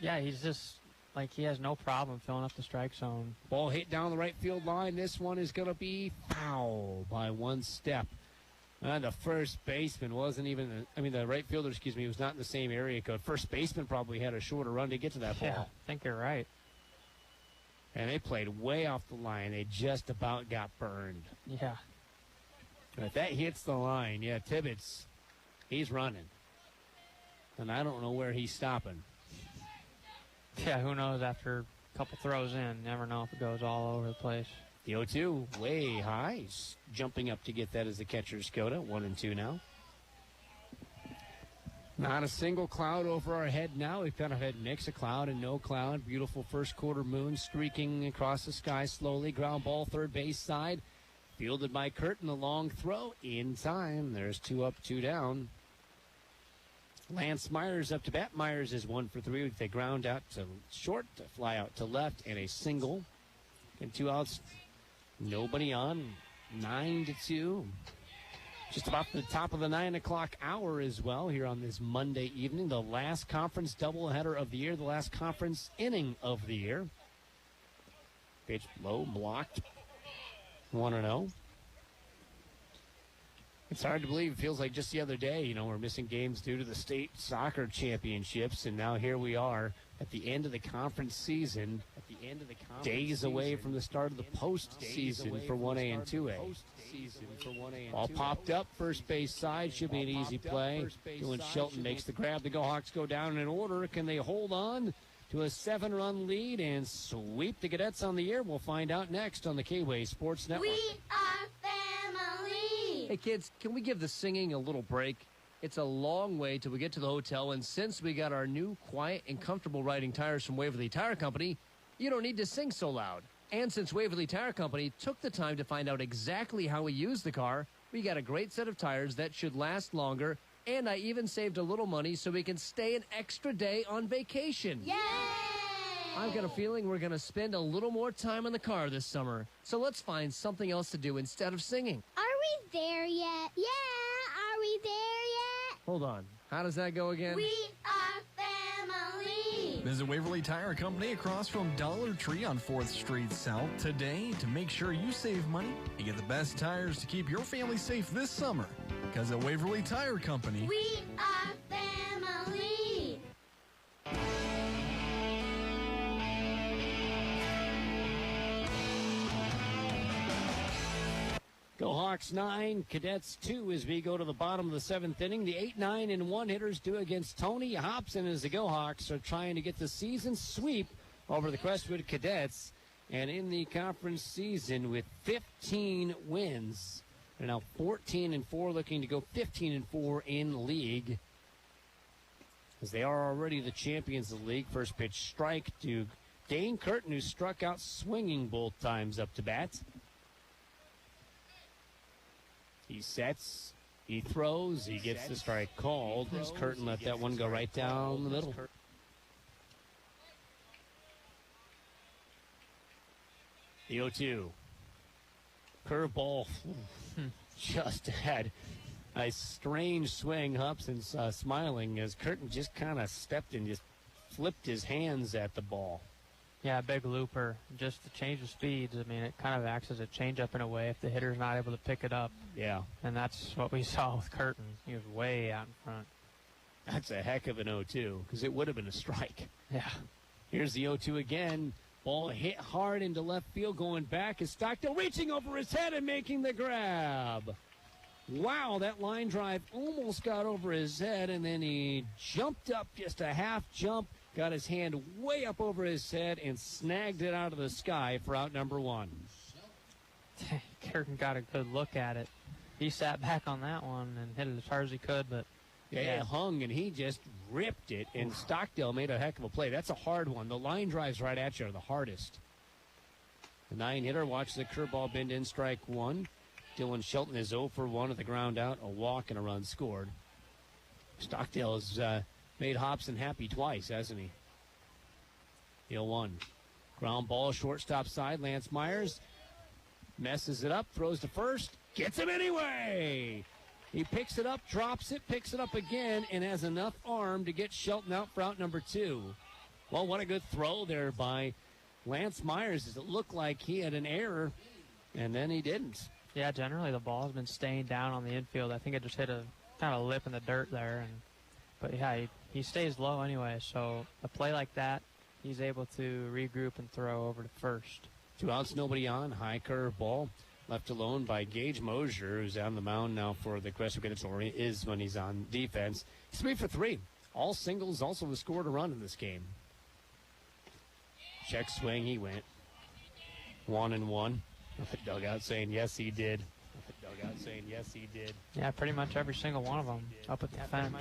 Yeah, he's just like he has no problem filling up the strike zone. Ball hit down the right field line. This one is going to be foul by one step. The first baseman wasn't even, the right fielder, was not in the same area code. First baseman probably had a shorter run to get to that ball. Yeah, I think you're right. And they played way off the line. They just about got burned. Yeah. And if that hits the line, Tibbetts, he's running. And I don't know where he's stopping. Yeah, who knows after a couple throws in. Never know if it goes all over the place. The 0-2 way high. He's jumping up to get that as the catcher's coda. 1-2 now. Not a single cloud over our head now. We've kind of had mix of cloud and no cloud. Beautiful first quarter moon streaking across the sky slowly. Ground ball third base side. Fielded by Curtin. A long throw in time. There's 2 up, 2 down. Lance Myers up to bat. Myers is 1 for 3. They ground out to short, to fly out to left, and a single. And 2 outs. Nobody on. 9-2. Just about the top of the 9 o'clock hour as well here on this Monday evening. The last conference doubleheader of the year. The last conference inning of the year. Pitch low, blocked. 1-0. It's hard to believe. It feels like just the other day, we're missing games due to the state soccer championships, and now here we are at the end of the conference season, days away from the start of the postseason for 1A and 2A. All popped up, first base side, should be an easy play. Dylan Shelton makes the grab. The Go Hawks go down in order. Can they hold on to a 7-run lead and sweep the Cadets on the air? We'll find out next on the K-Way Sports Network. We are family. Hey, kids, can we give the singing a little break? It's a long way till we get to the hotel, and since we got our new quiet and comfortable riding tires from Waverly Tire Company, you don't need to sing so loud. And since Waverly Tire Company took the time to find out exactly how we use the car, we got a great set of tires that should last longer, and I even saved a little money so we can stay an extra day on vacation. Yay! I've got a feeling we're going to spend a little more time in the car this summer, so let's find something else to do instead of singing. Are we there yet? Yeah, are we there yet? Hold on. How does that go again? We are family. Visit Waverly Tire Company across from Dollar Tree on 4th Street South today to make sure you save money and get the best tires to keep your family safe this summer. Because at Waverly Tire Company, we are family. Go Hawks 9, Cadets 2 as we go to the bottom of the 7th inning. The 8, 9, and 1 hitters do against Tony Hobson as the Go Hawks are trying to get the season sweep over the Crestwood Cadets. And in the conference season with 15 wins, they're now 14-4, looking to go 15-4 in league, as they are already the champions of the league. First pitch strike to Dane Curtin, who struck out swinging both times up to bat. He sets, he throws, he gets the strike called as Curtin let that one go right down the middle. The 0-2. Curveball just had a strange swing. Hobson's smiling as Curtin just kind of stepped and just flipped his hands at the ball. Yeah, big looper. Just the change of speeds. I mean, it kind of acts as a changeup in a way if the hitter's not able to pick it up. Yeah. And that's what we saw with Curtin. He was way out in front. That's a heck of an 0-2 because it would have been a strike. Yeah. Here's the 0-2 again. Ball hit hard into left field. Going back is Stockdale reaching over his head and making the grab. Wow, that line drive almost got over his head, and then he jumped up just a half jump. Got his hand way up over his head and snagged it out of the sky for out number 1. Curtin got a good look at it. He sat back on that one and hit it as hard as he could, but yeah, it hung and he just ripped it, and Stockdale made a heck of a play. That's a hard one. The line drives right at you are the hardest. The 9-hitter watches the curveball bend in, strike 1. Dylan Shelton is 0 for 1 at the ground out, a walk and a run scored. Stockdale has made Hobson happy twice, hasn't he? The 0-1. Ground ball, shortstop side. Lance Myers messes it up, throws to first, gets him anyway. He picks it up, drops it, picks it up again, and has enough arm to get Shelton out for out number 2. Well, what a good throw there by Lance Myers. It looked like he had an error, and then he didn't. Yeah, generally the ball's been staying down on the infield. I think it just hit a kind of lip in the dirt there. But yeah, he stays low anyway. So a play like that, he's able to regroup and throw over to first. 2 outs, nobody on. High curve ball left alone by Gage Mosier, who's on the mound now for the Crestwood Cadets, or is when he's on defense. He's 3 for 3. All singles, also scored a run in this game. Check swing, he went. 1-1. The dugout saying yes, he did. Yeah, pretty much every single one of them up at the fence.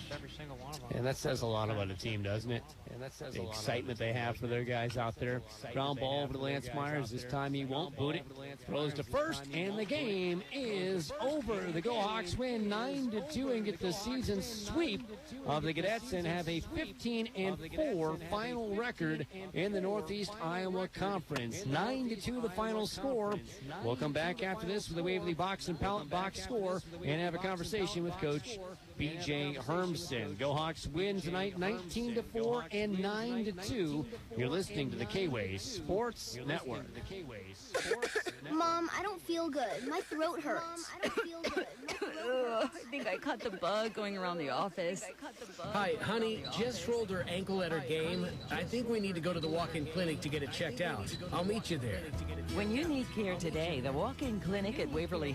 And that says a lot about a team, doesn't it? And that says the excitement they have for their guys out there. Ground ball over to Lance Myers. This time he won't boot it. Throws to first, and the game is over. The Go Hawks win 9-2 and get the season sweep of the Cadets and have a 15-4 final record in the Northeast Iowa Conference. 9-2 the final score. We'll come back after this with the Waverly Box and Pallet Box score and have a conversation with Coach B.J. Hermsen. Go Hawks win tonight 19-4 and 9-2. You're listening to the K-Way Sports Network. Mom, I don't feel good. My throat hurts. I think I caught the bug going around the office. Hi, honey, Jess rolled her ankle at her game. I think we need to go to the walk-in clinic to get it checked out. I'll meet you there. When you need care today, the walk-in clinic at Waverly